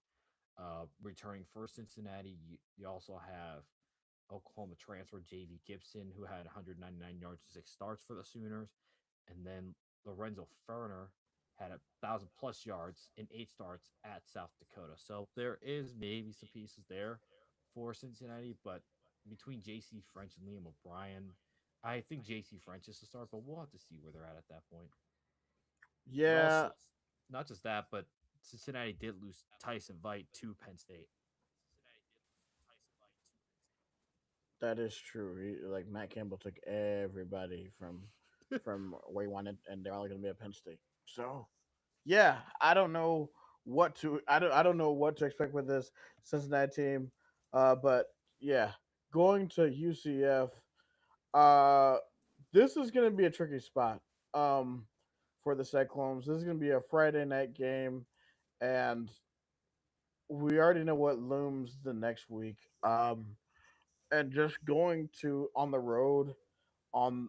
returning for Cincinnati. You also have Oklahoma transfer JV Gibson, who had 199 yards and 6 starts for the Sooners, and then Lorenzo Ferner had 1,000 plus yards in 8 starts at South Dakota. So there is maybe some pieces there for Cincinnati, but between J.C. French and Liam O'Brien, I think J.C. French is the start, but we'll have to see where they're at that point. But Yeah, also, not just that, but Cincinnati did lose Tyson Vite to Penn State. that is true. Like Matt Campbell took everybody from where he wanted, and they're all going to be at Penn State. So yeah, I don't know I don't know what to expect with this Cincinnati team. But yeah, going to UCF, uh, this is going to be a tricky spot. Um, for the Cyclones, this is going to be a Friday night game, and we already know what looms the next week. And just going to on the road on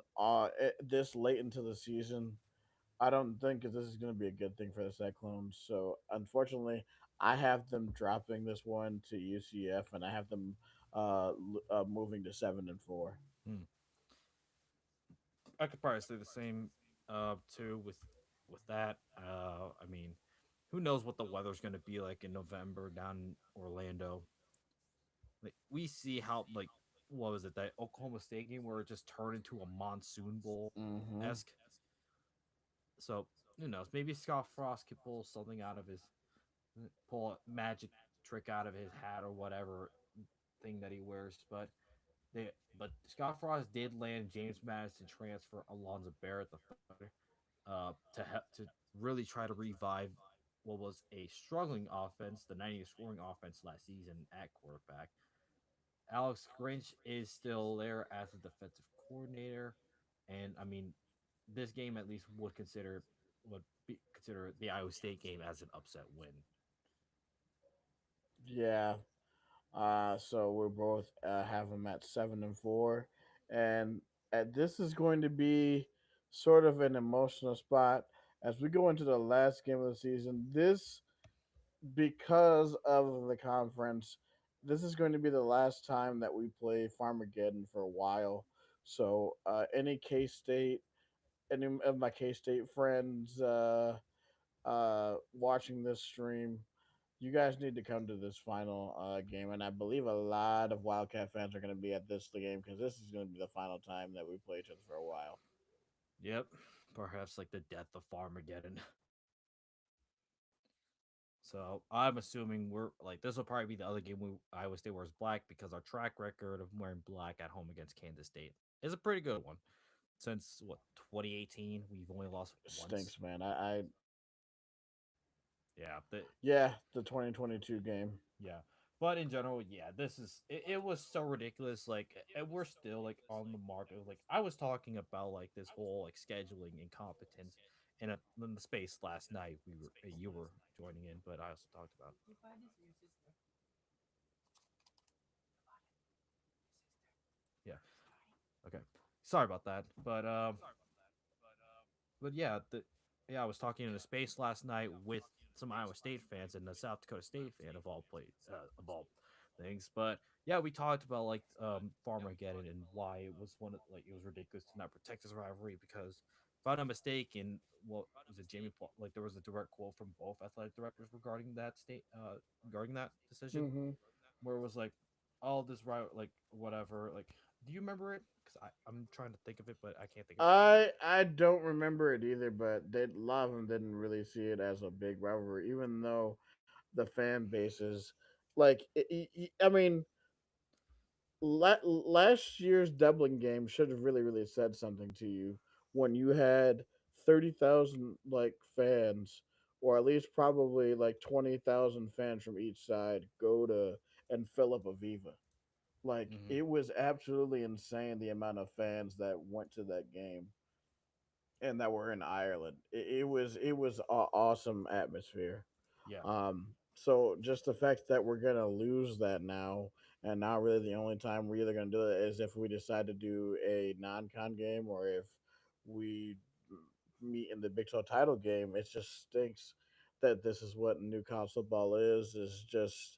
this late into the season, I don't think this is going to be a good thing for the Cyclones. So unfortunately, I have them dropping this one to UCF, and I have them moving to 7-4. Hmm. I could probably say the same too with that. I mean, who knows what the weather's going to be like in November down in Orlando. Like we see how like what was it, that Oklahoma State game where it just turned into a monsoon bowl Mm-hmm. esque. So who knows? Maybe Scott Frost could pull something out of his pull a magic trick out of his hat or whatever thing that he wears. But Scott Frost did land James Madison transfer Alonzo Barrett the third to really try to revive what was a struggling offense, the 90th scoring offense last season at quarterback. Alex Grinch is still there as a defensive coordinator, and I mean, this game at least would consider the Iowa State game as an upset win. Yeah. So we're both have them at 7-4, and this is going to be sort of an emotional spot as we go into the last game of the season. This because of the conference. This is going to be the last time that we play Farmageddon for a while. So any K State, any of my K State friends watching this stream, you guys need to come to this final game, and I believe a lot of Wildcat fans are going to be at this game because this is going to be the final time that we play each other for a while. Yep, perhaps like the death of Farmageddon. So I'm assuming we're like this will probably be the other game we Iowa State wears black because our track record of wearing black at home against Kansas State is a pretty good one. Since what 2018, we've only lost once. Stinks, man. I Yeah, yeah, the 2022 game. yeah. But in general, yeah, it was so ridiculous. Like, and we're still like on the mark of like I was talking about like this whole like scheduling incompetence in the space last night. You were joining in, but I also talked about yeah. Okay. Sorry about that. But yeah, I was talking in the space last night with some Iowa State fans and the South Dakota State fan of all things. But yeah, we talked about like Farmageddon and why it was it was ridiculous to not protect this rivalry because if I'm not mistaken, what was it, like there was a direct quote from both athletic directors regarding that decision Hmm. where it was like, "Oh, this right, like whatever." Like, do you remember it? Because I'm trying to think of it, but I can't think of it. I don't remember it either, but a lot of them didn't really see it as a big rivalry, even though the fan bases like I mean last year's Dublin game should have really said something to you when you had 30,000 like fans, or at least probably like 20,000 fans from each side go to and fill up Aviva. Like Hmm. it was absolutely insane the amount of fans that went to that game and that were in Ireland. It was an awesome atmosphere. Yeah. So just the fact that we're gonna lose that now, And now, really, the only time we're either going to do it is if we decide to do a non-con game, or if we meet in the Big 12 title game. It just stinks that this is what new college football is just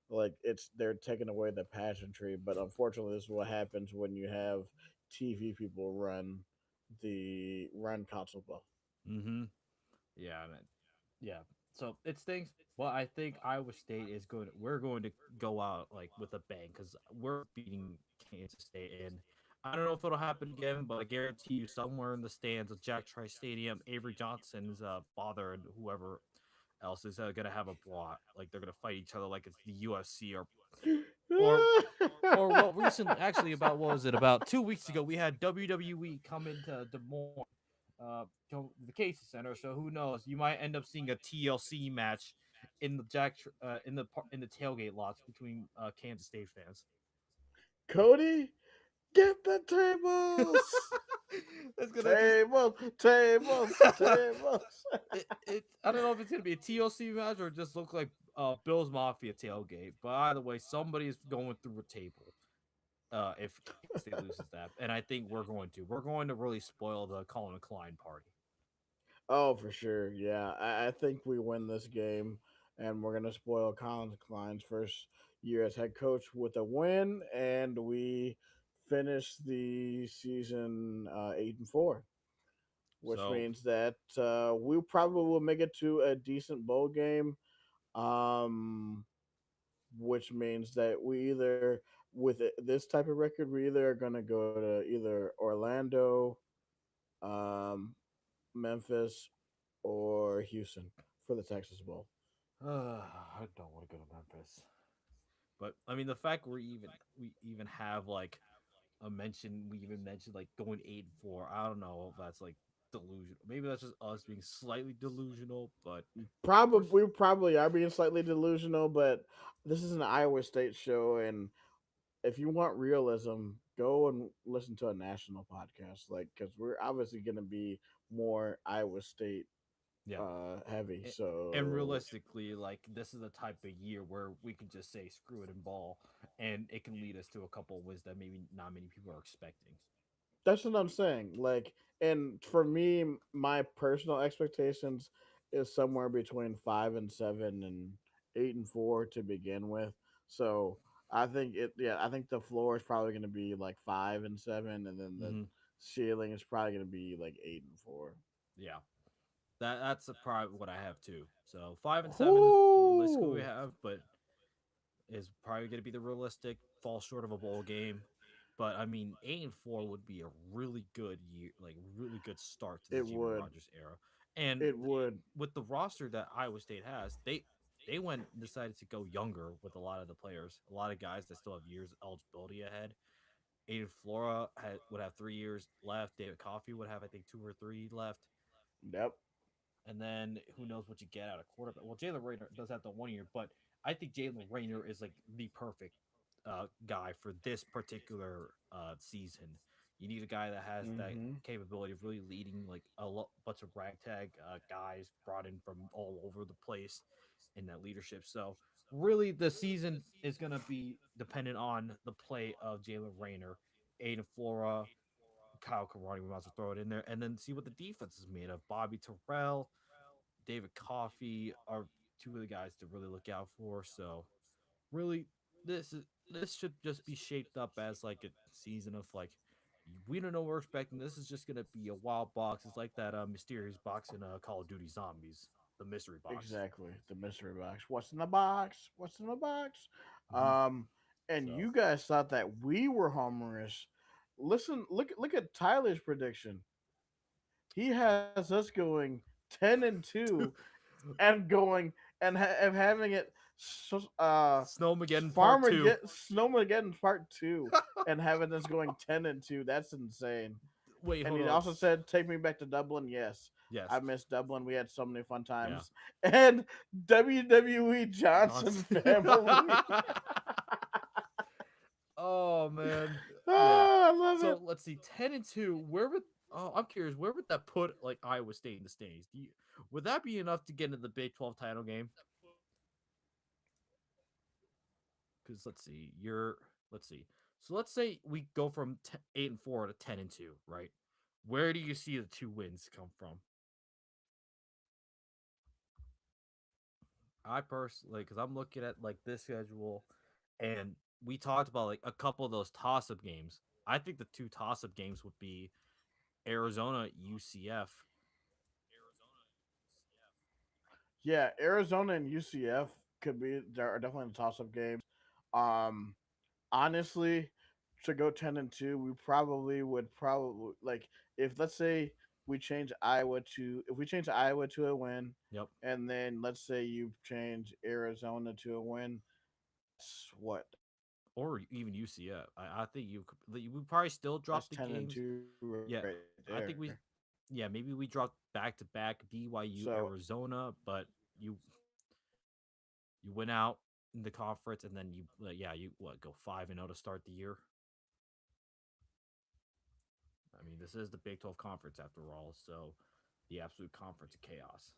like it's they're taking away the pageantry. But unfortunately, this is what happens when you have TV people run college football. Mm-hmm. Yeah, man. Yeah. So it stinks. Well, I think Iowa State is going. We're going to go out like with a bang because we're beating Kansas State, and I don't know if it'll happen again, but I guarantee you, somewhere in the stands of Jack Trice Stadium, Avery Johnson's father and whoever else is gonna have a blot. Like they're gonna fight each other like it's the UFC or or what recently actually about what was it about 2 weeks ago we had WWE come into Des Moines, to the Casey Center. So who knows? You might end up seeing a TLC match in the in the tailgate lots between Kansas State fans. Cody, get the tables, That's gonna just tables, tables, tables. I don't know if it's gonna be a TLC match or just look like Bill's Mafia tailgate. But either way, somebody is going through a table. If Kansas State loses that, and I think we're going to. We're going to really spoil the Colin Klein party. Oh, for sure. Yeah, I think we win this game, and we're gonna spoil Collins Klein's first year as head coach with a win, and we finish the season 8-4, which So, means that we probably will make it to a decent bowl game. Um, which means that we either this type of record, we either are gonna go to either Orlando, um, Memphis, or Houston for the Texas Bowl. I don't want to go to Memphis. But I mean, the fact we even have like a mention, we even mentioned like going 8-4. I don't know if that's like delusional. Maybe that's just us being slightly delusional. But for Probably, we probably are being slightly delusional, but this is an Iowa State show, and if you want realism, go and listen to a national podcast, like because we're obviously going to be more Iowa State yeah, heavy. a- and So realistically, like this is the type of year where we can just say screw it and ball, and it can lead us to a couple of wins that maybe not many people are expecting. that's what I'm saying. Like, and for me, my personal expectations is somewhere between 5-7 and 8-4 to begin with. So I think it. Yeah, I think the floor is probably going to be like 5-7, and then the Hmm. ceiling is probably going to be like 8-4. Yeah, that's probably what I have too. So 5-7 is realistic what we Whoo! have, but is probably going to be the realistic. Fall short of a bowl game, but I mean 8-4 would be a really good year, like really good start to the It Jimmy would. Rogers era. And It would. with the roster that Iowa State has, they went decided to go younger with a lot of the players, a lot of guys that still have years eligibility ahead. Aiden Flora would have 3 years left. David Coffey would have, I think, 2 or 3 left. Yep. And then who knows what you get out of quarterback. Well, Jalen Rayner does have the 1 year, but I think Jalen Rayner is like the perfect guy for this particular season. You need a guy that has that Mm-hmm. capability of really leading like bunch of ragtag guys brought in from all over the place in that leadership. So really, the season is going to be dependent on the play of Jalen Rayner, Aiden Flora, Kyle Karani. We might as well throw it in there, and then see what the defense is made of. Bobby Terrell, David Coffey are two of the guys to really look out for. So really, this should just be shaped up as like a season of like we don't know what we're expecting. This is just gonna be a wild box. It's like that mysterious box in Call of Duty Zombies, the mystery box. Exactly. The mystery box. What's in the box? What's in the box? Hmm. Um, and So you guys thought that we were homerish. Listen, look at Tyler's prediction. He has us going 10-2 and going and having it Snowmageddon Part Two. Farmageddon Snowmageddon Part 2 and having us going 10-2. That's insane. Wait, And hold he on. also said, "Take me back to Dublin." Yes, Yes. I miss Dublin. We had so many fun Yeah. times. And WWE Johnson Johnson. family. Oh man. Yeah. Oh, I love So it. let's see, 10-2. Where would I'm curious, where would that put like Iowa State in the standings? Would that be enough to get into the Big 12 title game? because let's see. So let's say we go from 8-4 to 10-2, right? Where do you see the two wins come from? I personally, because I'm looking at like this schedule, and we talked about like a couple of those toss-up games. I think the two toss-up games would be Arizona UCF. Yeah, Arizona and UCF could be there are definitely the toss up games. Um, honestly, to go 10-2, we probably would probably like if let's say we change Iowa to a win, Yep. and then let's say you change Arizona to a win. What? Or even UCF. I think we probably still That's drop the 10-2 games. right Yeah, there. I think yeah, maybe we dropped back to back BYU So Arizona, but you you went out in the conference, and then yeah, you what, go 5-0 to start the year. I mean, this is the Big 12 conference after all, so the absolute conference of chaos.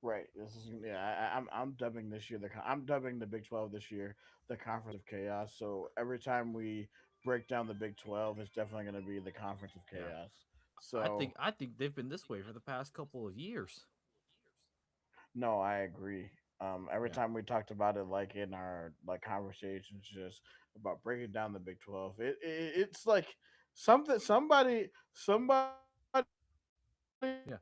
right, this is yeah. I'm dubbing this year I'm dubbing the Big 12 this year the Conference of Chaos. So every time we break down the Big 12, it's definitely going to be the Conference of Yeah, Chaos. So I think they've been this way for the past couple of years. no, I agree. Every Yeah, time we talked about it, like in our like conversations, just about breaking down the Big 12, it's like somebody yeah.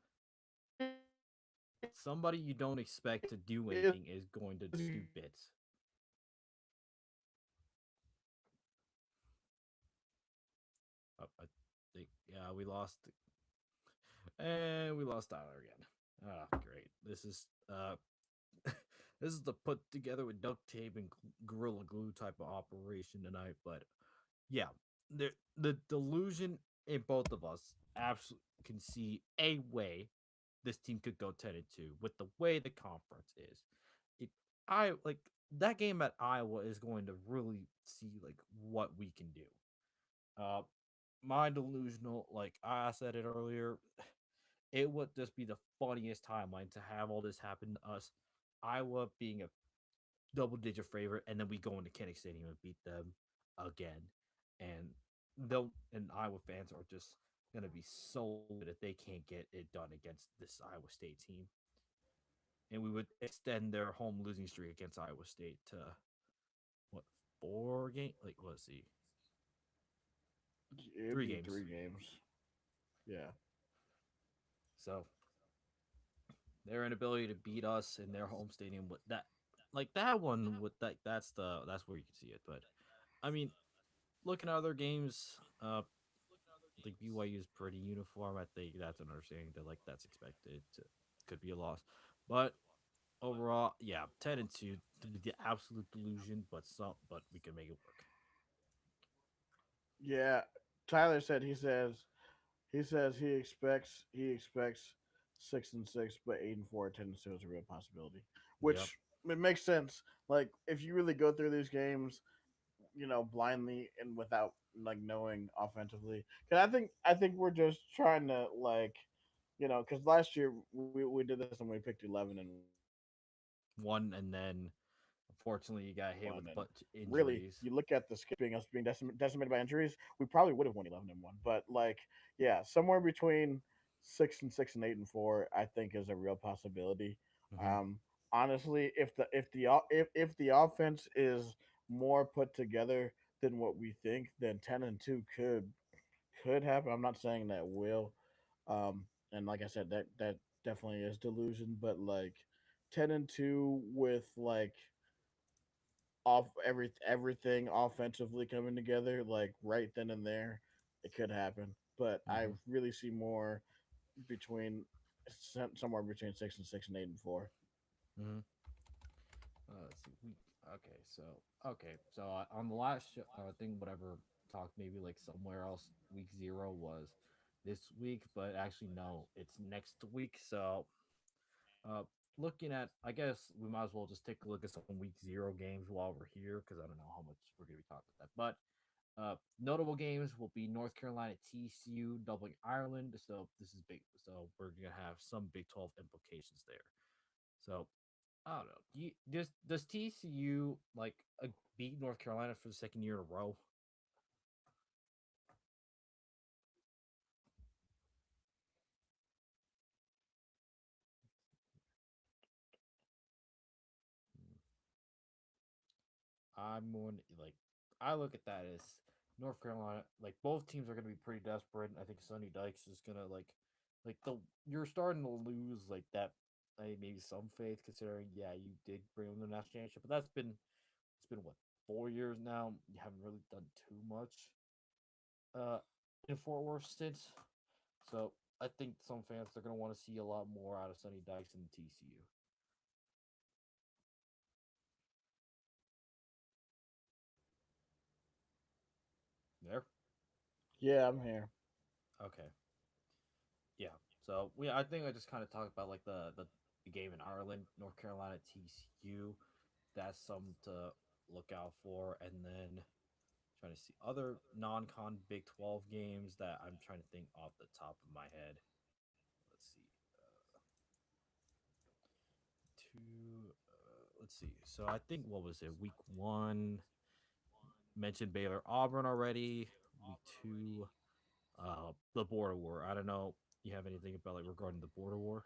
Somebody you don't expect to do is anything is going to do bits. I think yeah, we lost Tyler again. Ah, great. This is this is the put together with duct tape and gorilla glue type of operation tonight. But yeah, the delusion in both of us absolutely can see a way this team could go 10-2 with the way the conference is. It I like that game at Iowa is going to really see like what we can do. Uh, my delusional, like I said it earlier, it would just be the funniest timeline to have all this happen to us. Iowa being a double digit favorite, and then we go into Kinnick Stadium and beat them again. And they'll and Iowa fans are just gonna be so good if they can't get it done against this Iowa State team. And we would extend their home losing streak against Iowa State to what, 4 game? Like, let's see, it'd three be games. 3 games. Yeah. So their inability to beat us in their home stadium with that, like that one with that's where you can see it. But I mean, looking at other games, I think BYU is pretty uniform. I think that's an understanding that like that's expected to could be a loss, but overall, yeah, 10-2, the absolute delusion, but we can make it work. Yeah. Tyler said he expects 6-6, but 8-4 10-2 is a real possibility, Yep. which it makes sense. Like if you really go through these games, blindly and without like knowing offensively, because I think we're just trying to like, because last year we did this and we picked 11-1, One, and then unfortunately you got and hit with a bunch of really you injuries. look at the us being decimated by injuries, we probably would have won 11-1. But like, yeah, somewhere between 6-6 and 8-4, I think is a real possibility. Hmm. Um, honestly, if the offense is more put together than what we think, then 10-2 could happen. I'm not saying that will. And like I said, that definitely is delusion. But like 10-2 with like everything offensively coming together, like right then and there, it could happen. But I Hmm. really see more between somewhere between 6-6 and 8-4. Hmm. Let's see. Okay, so on the last show, thing, whatever talk, maybe like somewhere else. Week 0 was this week, but actually no, it's next week. So, uh, looking at, I guess we might as well just take a look at some week 0 games while we're here, because I don't know how much we're gonna be talking about that. But notable games will be North Carolina TCU doubling Ireland. So this is big. So we're gonna have some Big 12 implications there. So I don't know. Does TCU like beat North Carolina for the second year in a row? I'm one like I look at that as North Carolina. Like both teams are going to be pretty desperate. I think Sonny Dykes is going to like the you're starting to lose like that. Maybe some faith considering you did bring them the national championship, but it's been what 4 years now. You haven't really done too much uh in Fort Worth since. So I think some fans are going to want to see a lot more out of Sonny Dykes and TCU. There. Yeah, I'm here. Okay. Yeah. So I think I just kind of talked about like the game in Ireland, North Carolina TCU. That's something to look out for, and then trying to see other non-con Big 12 games that I'm trying to think off the top of my head. Let's see. Let's see. So I think what was it? Week 1 mentioned Baylor Auburn already. Week 2 the border war. I don't know. You have anything about like regarding the border war?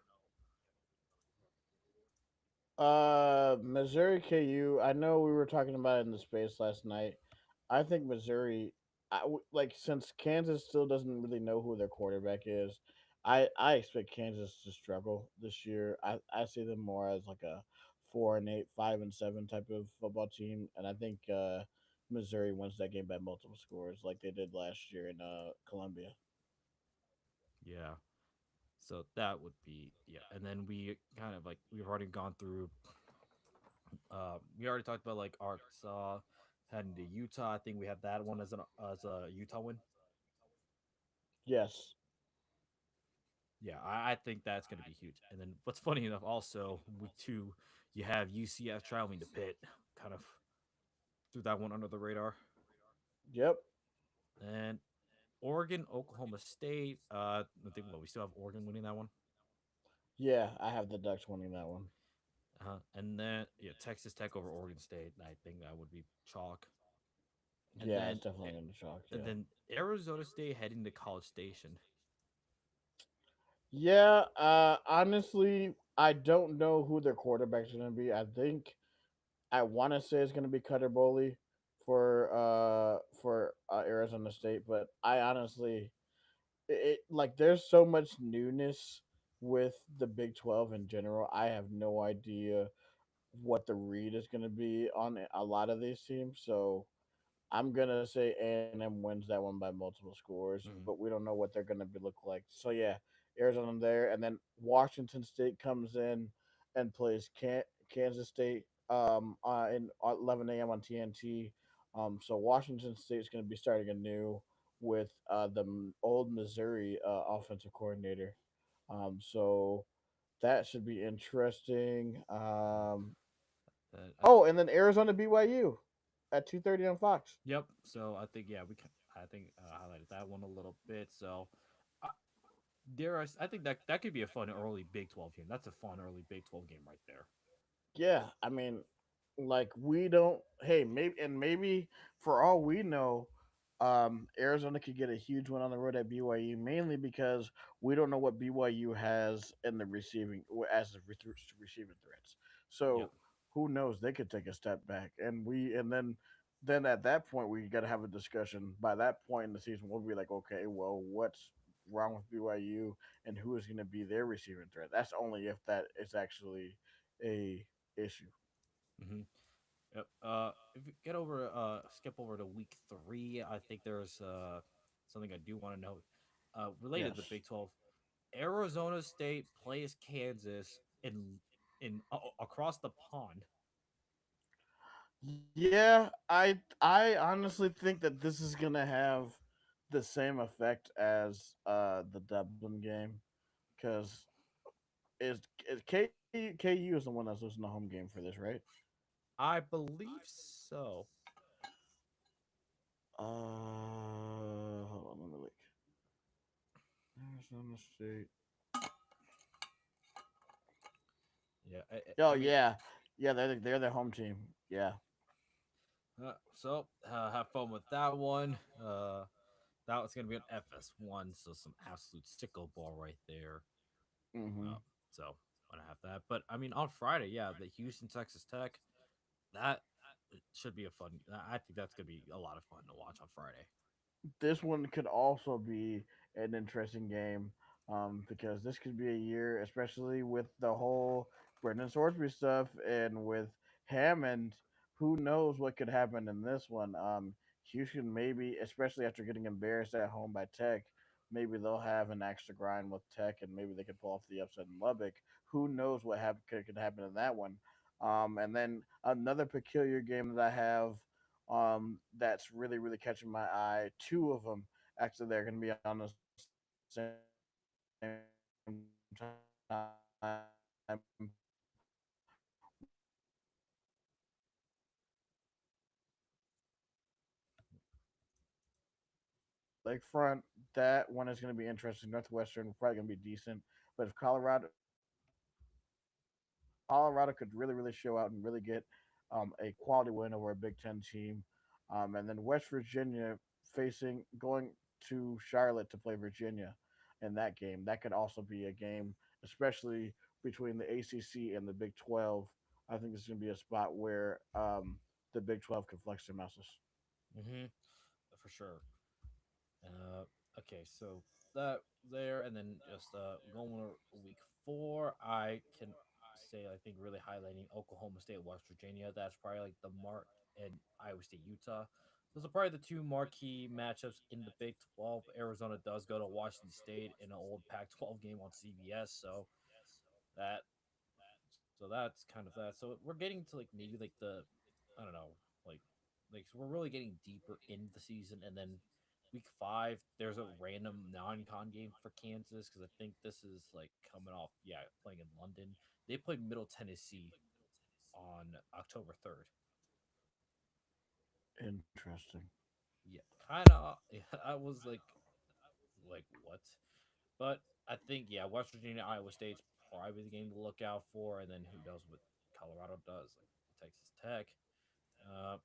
Missouri KU. I know we were talking about it in the space last night. I think Missouri, like since Kansas still doesn't really know who their quarterback is, I expect Kansas to struggle this year. I see them more as like a 4-8, 5-7 type of football team, and I think Missouri wins that game by multiple scores like they did last year in Columbia. Yeah. So that would be and then we kind of like we've already gone through. We already talked about like Arkansas heading to Utah. I think we have that one as a Utah win. Yes. Yeah, I think that's going to be huge. And then what's funny enough, also week 2, you have UCF traveling to Pitt, kind of threw that one under the radar, Yep. and Oregon, Oklahoma State. I think we still have Oregon winning that one. Yeah, I have the Ducks winning that one. And then Texas Tech over Oregon State. I think that would be chalk. And Yeah, it's then definitely in the chalk. and Yeah. then Arizona State heading to College Station. Yeah, honestly, I don't know who their quarterback's going to be. I want to say it's going to be Cutter Bowley for Arizona State, but I honestly like there's so much newness with the Big 12 in general. I have no idea what the read is going to be on a lot of these teams. So I'm gonna say A&M wins that one by multiple scores, Mhm. but we don't know what they're gonna be look like. So yeah, Arizona there, and then Washington State comes in and plays Kansas State in 11 a.m. on TNT. So Washington State is gonna be starting anew with old Missouri offensive coordinator. So that should be interesting. Uh, Oh, and then Arizona BYU at 2:30 on Fox. Yep. So I think I think highlighted that one a little bit. So uh, I think that could be a fun early Big 12 game. That's a fun early Big 12 game right there. Yeah, I mean, like we don't. Hey, maybe for all we know, Arizona could get a huge one on the road at BYU, mainly because we don't know what BYU has in the receiving threats. Yep. So who knows? They could take a step back, and then at that point we got to have a discussion. By that point in the season, we'll be like, okay, well, what's wrong with BYU, and who is going to be their receiving threat? That's only if that is actually a issue. hmm Yep. If you skip over to week 3, I think there's something I do want to note related to the Yes. Big 12. Arizona State plays Kansas across the pond. Yeah, I honestly think that this is gonna have the same effect as the Dublin game because is KU is the one that's losing the home game for this, right? I believe so. Hold on, let me look. Arizona State. Yeah, Oh I mean, yeah, yeah. They're the home team. Yeah. have fun with that one. That was gonna be an FS1, so some absolute sicko ball right there. Hmm. Uh, so gonna have that. But I mean, on Friday, yeah, the Houston Texas Tech. That should be a fun. I think that's gonna be a lot of fun to watch on Friday. This one could also be an interesting game, because this could be a year, especially with the whole Brendan Swordsby stuff and with Hammond. Who knows what could happen in this one? Houston maybe, especially after getting embarrassed at home by Tech, maybe they'll have an extra grind with Tech, and maybe they could pull off the upset in Lubbock. Who knows what could happen in that one? And then another peculiar game that I have, that's really catching my eye. Two of them actually they're going to be on the same time. Lakefront, that one is going to be interesting. Northwestern probably going to be decent, but if Colorado could really show out and really get a quality win over a Big Ten team, and then West Virginia facing going to Charlotte to play Virginia in that game. That could also be a game, especially between the ACC and the Big 12. I think this is going to be a spot where the Big 12 can flex their muscles. Mm-hmm. For sure. Uh, okay, so that there, and then just going to week 4, I can say I think really highlighting Oklahoma State, West Virginia. That's probably like the mark, and Iowa State, Utah. Those are probably the two marquee matchups in the Big 12. Arizona does go to Washington State in an old Pac-12 game on CBS, so that that's kind of that. So we're getting to like maybe like the I don't know, like so we're really getting deeper into the season, and then week 5 there's a random non-con game for Kansas because I think this is like coming off playing in London. They played Middle Tennessee on October 3rd. Interesting. Yeah, kind of. Yeah, I was like what? But I think West Virginia, Iowa State's probably the game to look out for, and then who knows what Colorado does, like Texas Tech. Uh,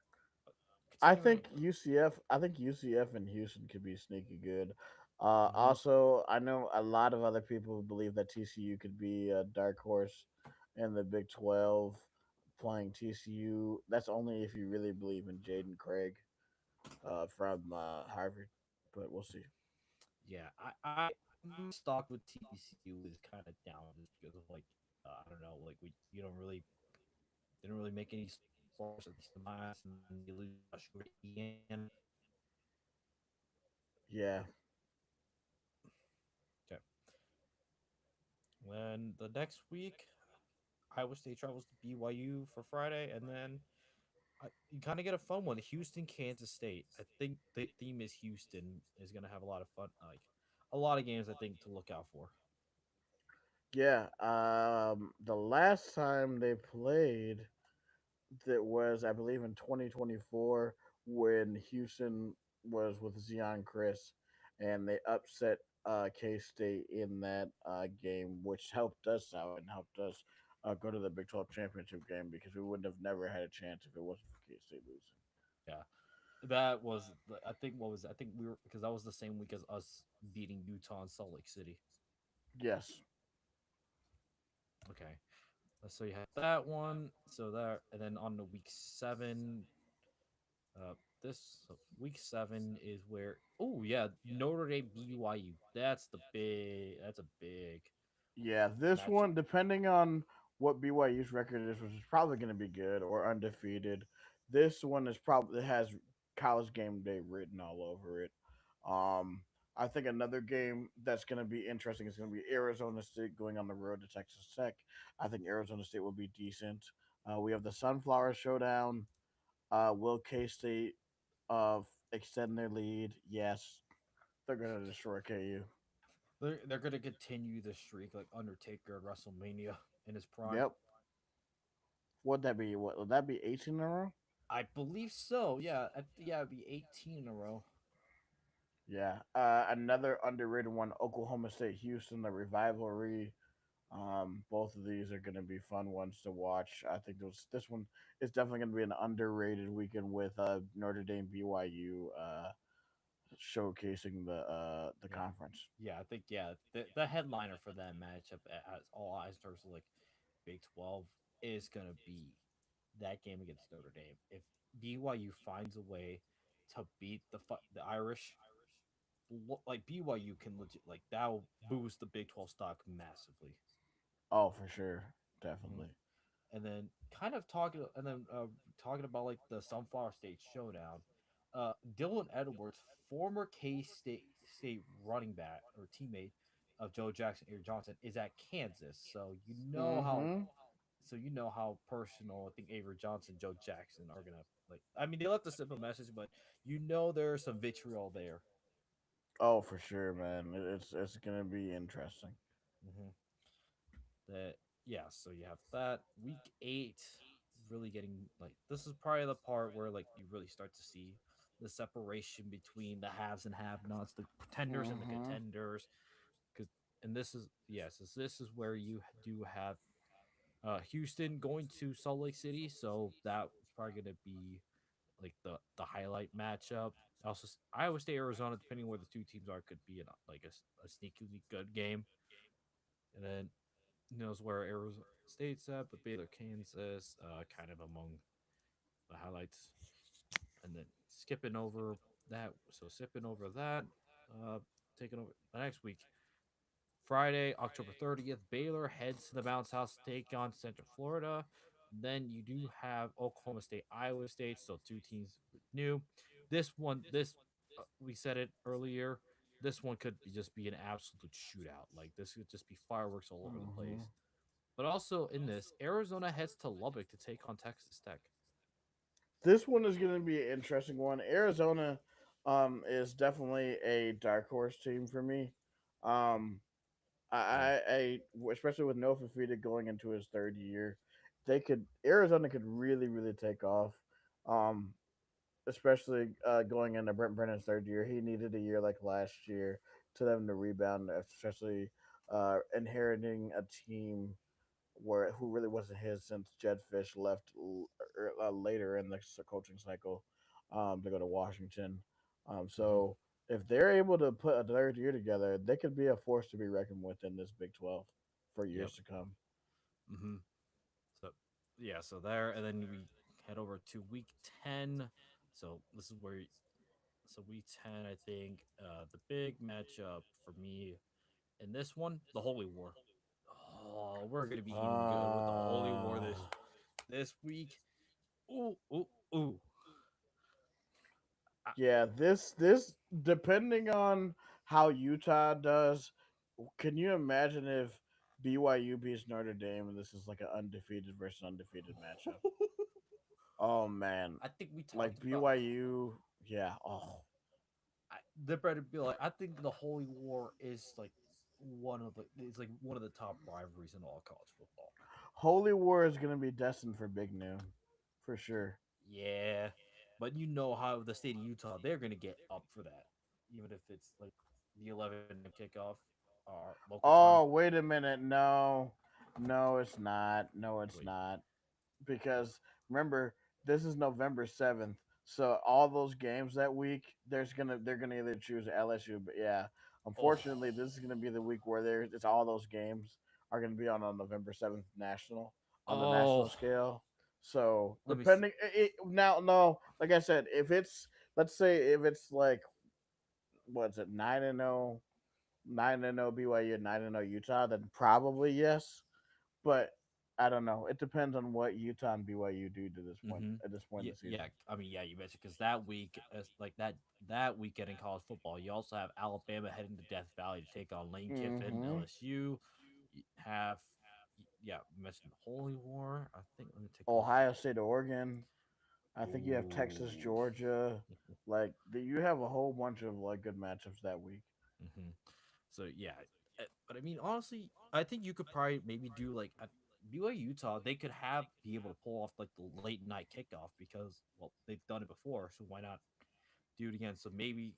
I Continuing. think UCF. I think UCF and Houston could be sneaky good. Hmm. Also, I know a lot of other people believe that TCU could be a dark horse in the Big 12 playing TCU. That's only if you really believe in Jaden Craig from Harvard, but we'll see. Yeah, my stock with TCU is kind of down just because of like I don't know, like we you don't really didn't really make any stars at least in my eyes, and then you lose Joshua Ian. Yeah, Okay, then the next week Iowa State travels to BYU for Friday, and then you kind of get a fun one. Houston, Kansas State. I think the theme is Houston is going to have a lot of fun, like a lot of games I think to look out for. yeah. The last time they played, that was, I believe, in 2024 when Houston was with Zion Chris, and they upset K State in that game, which helped us out and helped us go to the Big 12 championship game because we wouldn't have never had a chance if it wasn't for K State losing. Yeah, that was I think what was I think we were because that was the same week as us beating Utah in Salt Lake City. Yes. Okay, so you have that one. So that and then on the week 7, this week 7 is where Notre Dame BYU. That's a big Yeah, this matchup. one, depending on what BYU's record is, which is probably going to be good or undefeated, this one is probably it has college game day written all over it. Um, I think another game that's going to be interesting is going to be Arizona State going on the road to Texas Tech. I think Arizona State will be decent. We have the Sunflower Showdown. Will K State extend their lead? Yes, they're going to destroy KU. They're gonna continue the streak like Undertaker at WrestleMania in his prime. Yep. Would that be? What would that be? 18 in a row? I believe so. Yeah, it'd be 18 in a row. Yeah. Another underrated one, Oklahoma State Houston, the rivalry. Both of these are going to be fun ones to watch. I think this one is definitely going to be an underrated weekend with Notre Dame BYU showcasing the Yeah, conference. yeah. I think the headliner for that matchup, as all eyes in terms of like Big 12, is gonna be that game against Notre Dame. If BYU finds a way to beat the Irish, like BYU can legit like that will boost the Big 12 stock massively. Oh, for sure, Mhm. definitely. And then kind of talking about like the Sunflower State showdown. Dylan Edwards, former K State running back or teammate of Joe Jackson, Air Johnson, is at Kansas. Mm-hmm. So you know how personal I think Avery Johnson, Joe Jackson are gonna like. I mean, they left a simple message, but you know there's some vitriol there. Oh, for sure, man. It's gonna be interesting. Hmm. That yeah. So you have that week 8, really getting like this is probably the part where like you really start to see the separation between the haves and have-nots, the pretenders and the Mm-hmm. contenders. Because and this is yes, this is where you do have Houston going to Salt Lake City, so that's probably going to be like the highlight matchup. Also, Iowa State, Arizona, depending where the two teams are, could be like a sneakily good game. And then knows where Arizona State's at, but Baylor, Kansas, kind of among the highlights. And then skipping over that, so sipping over that, uh, taking over the next week. Friday, October 30th, Baylor heads to the Bounce House to take on Central Florida. Then you do have Oklahoma State, Iowa State, so two teams new. We said it earlier. This one could just be an absolute shootout. Like this could just be fireworks all over the Mm-hmm. place. But also in this, Arizona heads to Lubbock to take on Texas Tech. This one is gonna be an interesting one. Arizona, is definitely a dark horse team for me. Um, Yeah. especially with Noah Fafita going into his third year, Arizona could really take off. Um, especially going into Brent Brennan's third year, he needed a year like last year to them to rebound, especially inheriting a team where who really wasn't his since Jed Fish left later in the coaching cycle to go to Washington. Hmm. So if they're able to put a third year together, they could be a force to be reckoned with in this Big 12 for Yep. years to come. Hmm. So yeah, so there, and then we head over to week 10. So this is where week 10, I think the big matchup for me in this one, the Holy War. Oh, we're gonna be eating good with the Holy War Uh, this week. Ooh, ooh, ooh. I, yeah, this depending on how Utah does, can you imagine if BYU beats Notre Dame and this is like an undefeated versus undefeated matchup? Oh man, I think we like talked about BYU, yeah. Oh, the better be like I think the Holy War is like one of the top rivalries in all college football. Holy War is gonna be destined for big noon, for sure. Yeah, but you know how the state of Utah they're gonna get up for that, even if it's like the 11 kickoff, local time. Oh, wait a minute. No, no, it's not. No, it's Wait, not. what? Because remember, this is November 7th. So all those games that week, they're gonna either choose LSU. But yeah, Oh, unfortunately, this is gonna be the week where it's all those games are gonna be on November 7th national on the national oh, scale. So let me see. now, no, like I said, if it's let's say if it's like what's it 9-0, 9-0 BYU, 9-0 Utah, then probably yes. But I don't know. It depends on what Utah and BYU do to this point Mm-hmm. at this point in Yeah, the yeah. season. I mean, yeah, you mentioned because that week, as like that weekend in college football, you also have Alabama heading to Death Valley to take on Lane Kiffin, Mm-hmm. LSU. You have, yeah, you mentioned Holy War. I think let me take a look at Ohio State, Oregon. I the. think you have Texas, Ooh. Georgia. You have a whole bunch of like good matchups that week. Hmm. So yeah, but I mean, honestly, I think you could probably maybe do like at BYU Utah. They could have be able to pull off like the late night kickoff because well they've done it before, so why not do it again? So maybe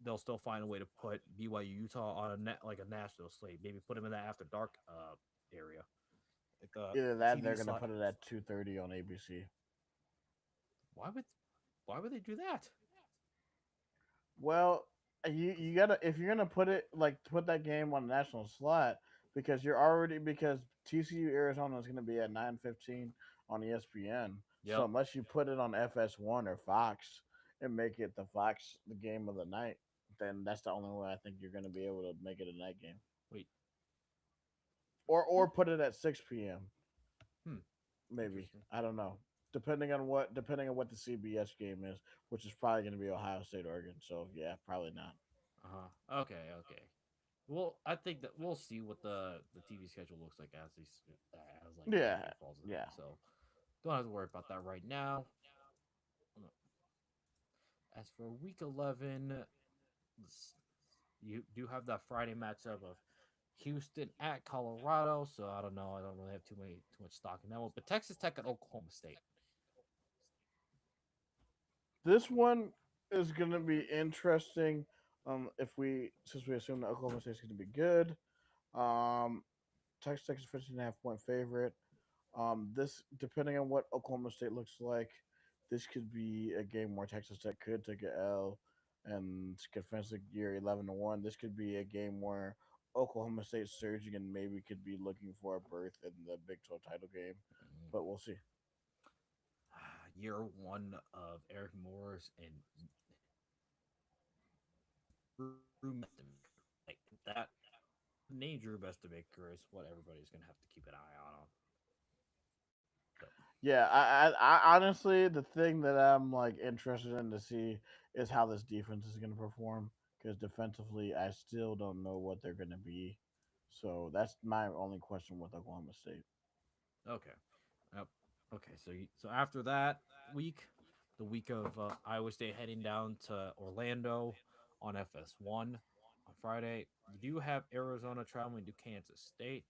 they'll still find a way to put BYU Utah on like a national slate. Maybe put them in the after dark area, like the Either that, TV they're gonna slot. put it at 2:30 on ABC. Why would why would they do that? Well, you gotta if you're gonna put it like put that game on a national slot because you're already because TCU Arizona is gonna be at 9:15 on ESPN. So Yep. unless you put it on FS1 or Fox and make it the game of the night, then that's the only way I think you're gonna be able to make it a night game. Wait. Or put it at 6 p.m. Hmm. Maybe Interesting. I don't know. Depending on what the CBS game is, which is probably going to be Ohio State Oregon. So yeah, probably not. Okay. Okay. Well, I think that we'll see what the TV schedule looks like as as like the Yeah, week falls in. yeah. So don't have to worry about that right now. As for week 11, you do have that Friday matchup of Houston at Colorado. So I don't know. I don't really have too much stock in that one. But Texas Tech at Oklahoma State. This one is going to be interesting. If we since we assume that Oklahoma State's going to be good, um, Texas Tech is 15.5 point favorite. This depending on what Oklahoma State looks like, this could be a game where Texas Tech could take a L and could finish the year 11-1. This could be a game where Oklahoma State's surging and maybe could be looking for a berth in the Big 12 title game, Mm. but we'll see. Year one of Eric Morris and Drew Methamaker. Like that name Drew Methamaker is what everybody's gonna have to keep an eye out on. So, Yeah, I honestly, the thing that I'm like interested in to see is how this defense is going to perform because defensively, I still don't know what they're going to be. So that's my only question with Oklahoma State. okay. Yep. Okay. So after that week, the week of Iowa State heading down to Orlando on FS1 on Friday, you do have Arizona traveling to Kansas State,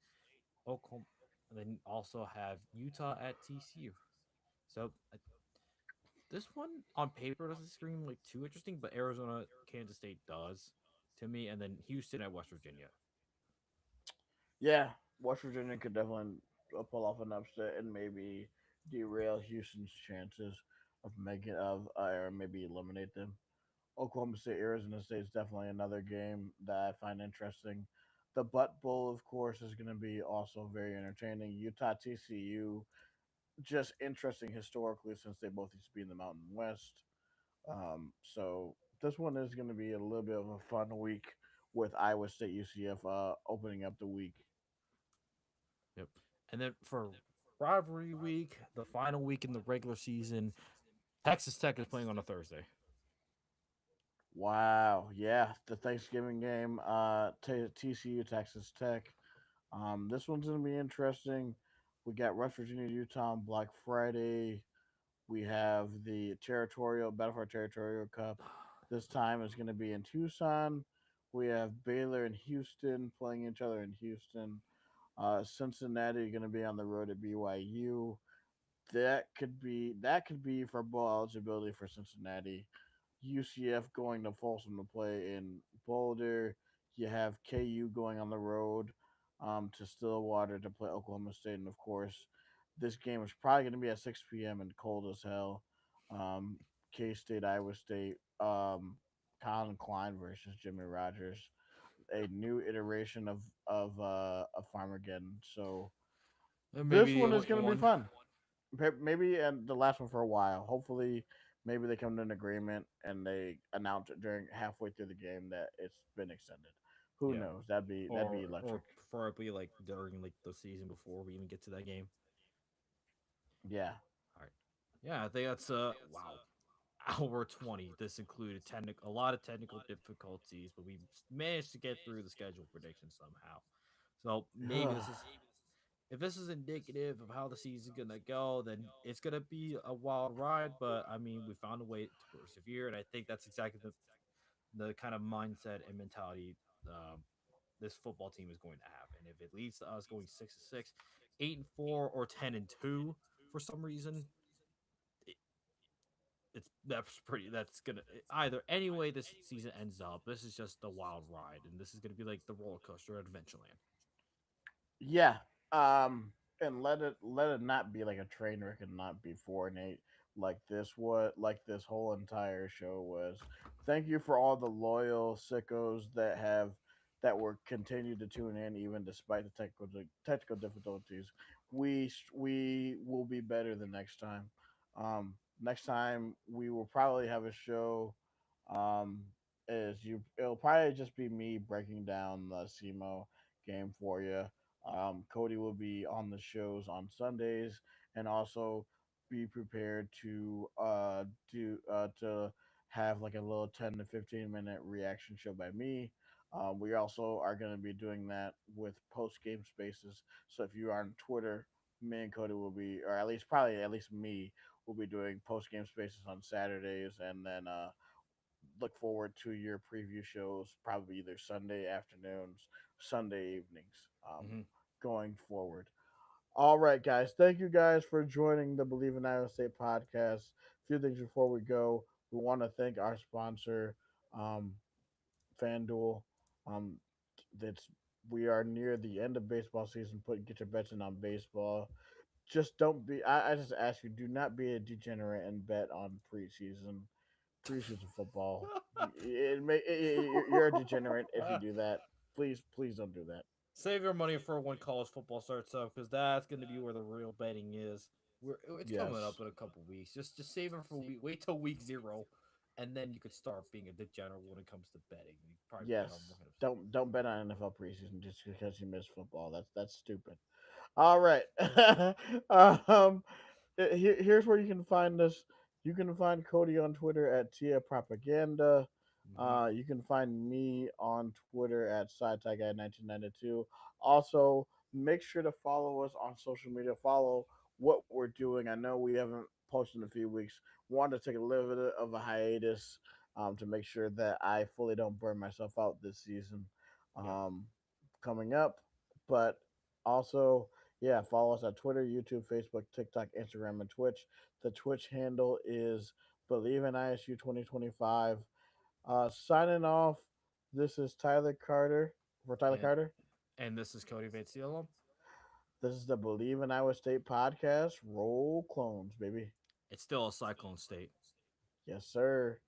Oklahoma, and then also have Utah at TCU. So this one on paper doesn't scream like too interesting, but Arizona Kansas State does to me, and then Houston at West Virginia. Yeah, West Virginia could definitely pull off an upset and maybe derail Houston's chances of making of or maybe eliminate them. Oklahoma State, Arizona State is definitely another game that I find interesting. The Butt Bowl, of course, is going to be also very entertaining. Utah TCU, just interesting historically since they both used to be in the Mountain West. So this one is going to be a little bit of a fun week with Iowa State UCF opening up the week. Yep. And then for rivalry week, the final week in the regular season, Texas Tech is playing on a Thursday. Wow, yeah, the Thanksgiving game, TCU Texas Tech. This one's gonna be interesting. We got West Virginia Utah on Black Friday. We have the territorial Battle for Territorial Cup. This time is gonna be in Tucson. We have Baylor and Houston playing each other in Houston. Cincinnati going to be on the road at BYU. That could be for bowl eligibility for Cincinnati. UCF going to Folsom to play in Boulder. You have KU going on the road to Stillwater to play Oklahoma State, and of course, this game is probably going to be at 6 p.m. and cold as hell. K State, Iowa State, Colin Klein versus Jimmy Rogers, a new iteration of Farmageddon. So And this maybe the one is only going to be one. fun. Maybe and the last one for a while. Hopefully, maybe they come to an agreement and they announce it during halfway through the game that it's been extended. Who Yeah. knows? That'd be Or electric. preferably like during like the season before we even get to that game. Yeah. All right. Yeah, I think that's wow. Hour 20. This included a lot of technical difficulties, but we managed to get through the schedule prediction somehow. So maybe this is if this is indicative of how the season's gonna go, then it's gonna be a wild ride. But I mean, we found a way to persevere, and I think that's exactly the kind of mindset and mentality this football team is going to have. And if it leads to us going 6-6, 8-4, or 10-2 for some reason, That's pretty. That's gonna either any way this season ends up. This is just a wild ride, and this is gonna be like the roller coaster at Adventureland. Yeah. And let it not be like a train wreck and not be four, Nate, like this whole entire show was. Thank you for all the loyal sickos that were continued to tune in even despite the technical difficulties. We will be better the next time. Next time we will probably have a show. Um, is you it'll probably just be me breaking down the SEMO game for you. Cody will be on the shows on Sundays, and also be prepared to have like a little 10 to 15 minute reaction show by me. We also are going to be doing that with post game spaces. So if you are on Twitter, me and Cody will be, or at least me, will be doing post game spaces on Saturdays, and then look forward to your preview shows probably either Sunday afternoons, Sunday evenings, Hmm. going forward. All right, guys. Thank you guys for joining the Believe in Iowa State podcast. A few things before we go. We want to thank our sponsor, um, FanDuel. Um, that's we are near the end of baseball season. Get your bets in on baseball. Just don't be. I just ask you, do not be a degenerate and bet on preseason football. You're a degenerate if you do that. Please don't do that. Save your money for when college football starts up, because that's going to be where the real betting is. It's coming up Yes, in a couple weeks. Just save it for wait till week 0, and then you could start being a degenerate when it comes to betting. You probably bet on yes. more kind of stuff. Don't bet on NFL preseason just because you miss football. That's stupid. All right. um, here's where you can find us. You can find Cody on Twitter at Tia Propaganda. Hmm. You can find me on Twitter at SciTagGuy1992. Also, make sure to follow us on social media. Follow what we're doing. I know we haven't posted in a few weeks. Wanted to take a little bit of a hiatus to make sure that I fully don't burn myself out this season Yep. um, coming up. But also, yeah, follow us on Twitter, YouTube, Facebook, TikTok, Instagram, and Twitch. The Twitch handle is Believe in ISU 2025. Signing off. This is Tyler Carter for Tyler And Carter. this is Cody Van Cielo. This is the Believe in Iowa State podcast. Roll clones, baby. It's still a Cyclone State. Yes, sir.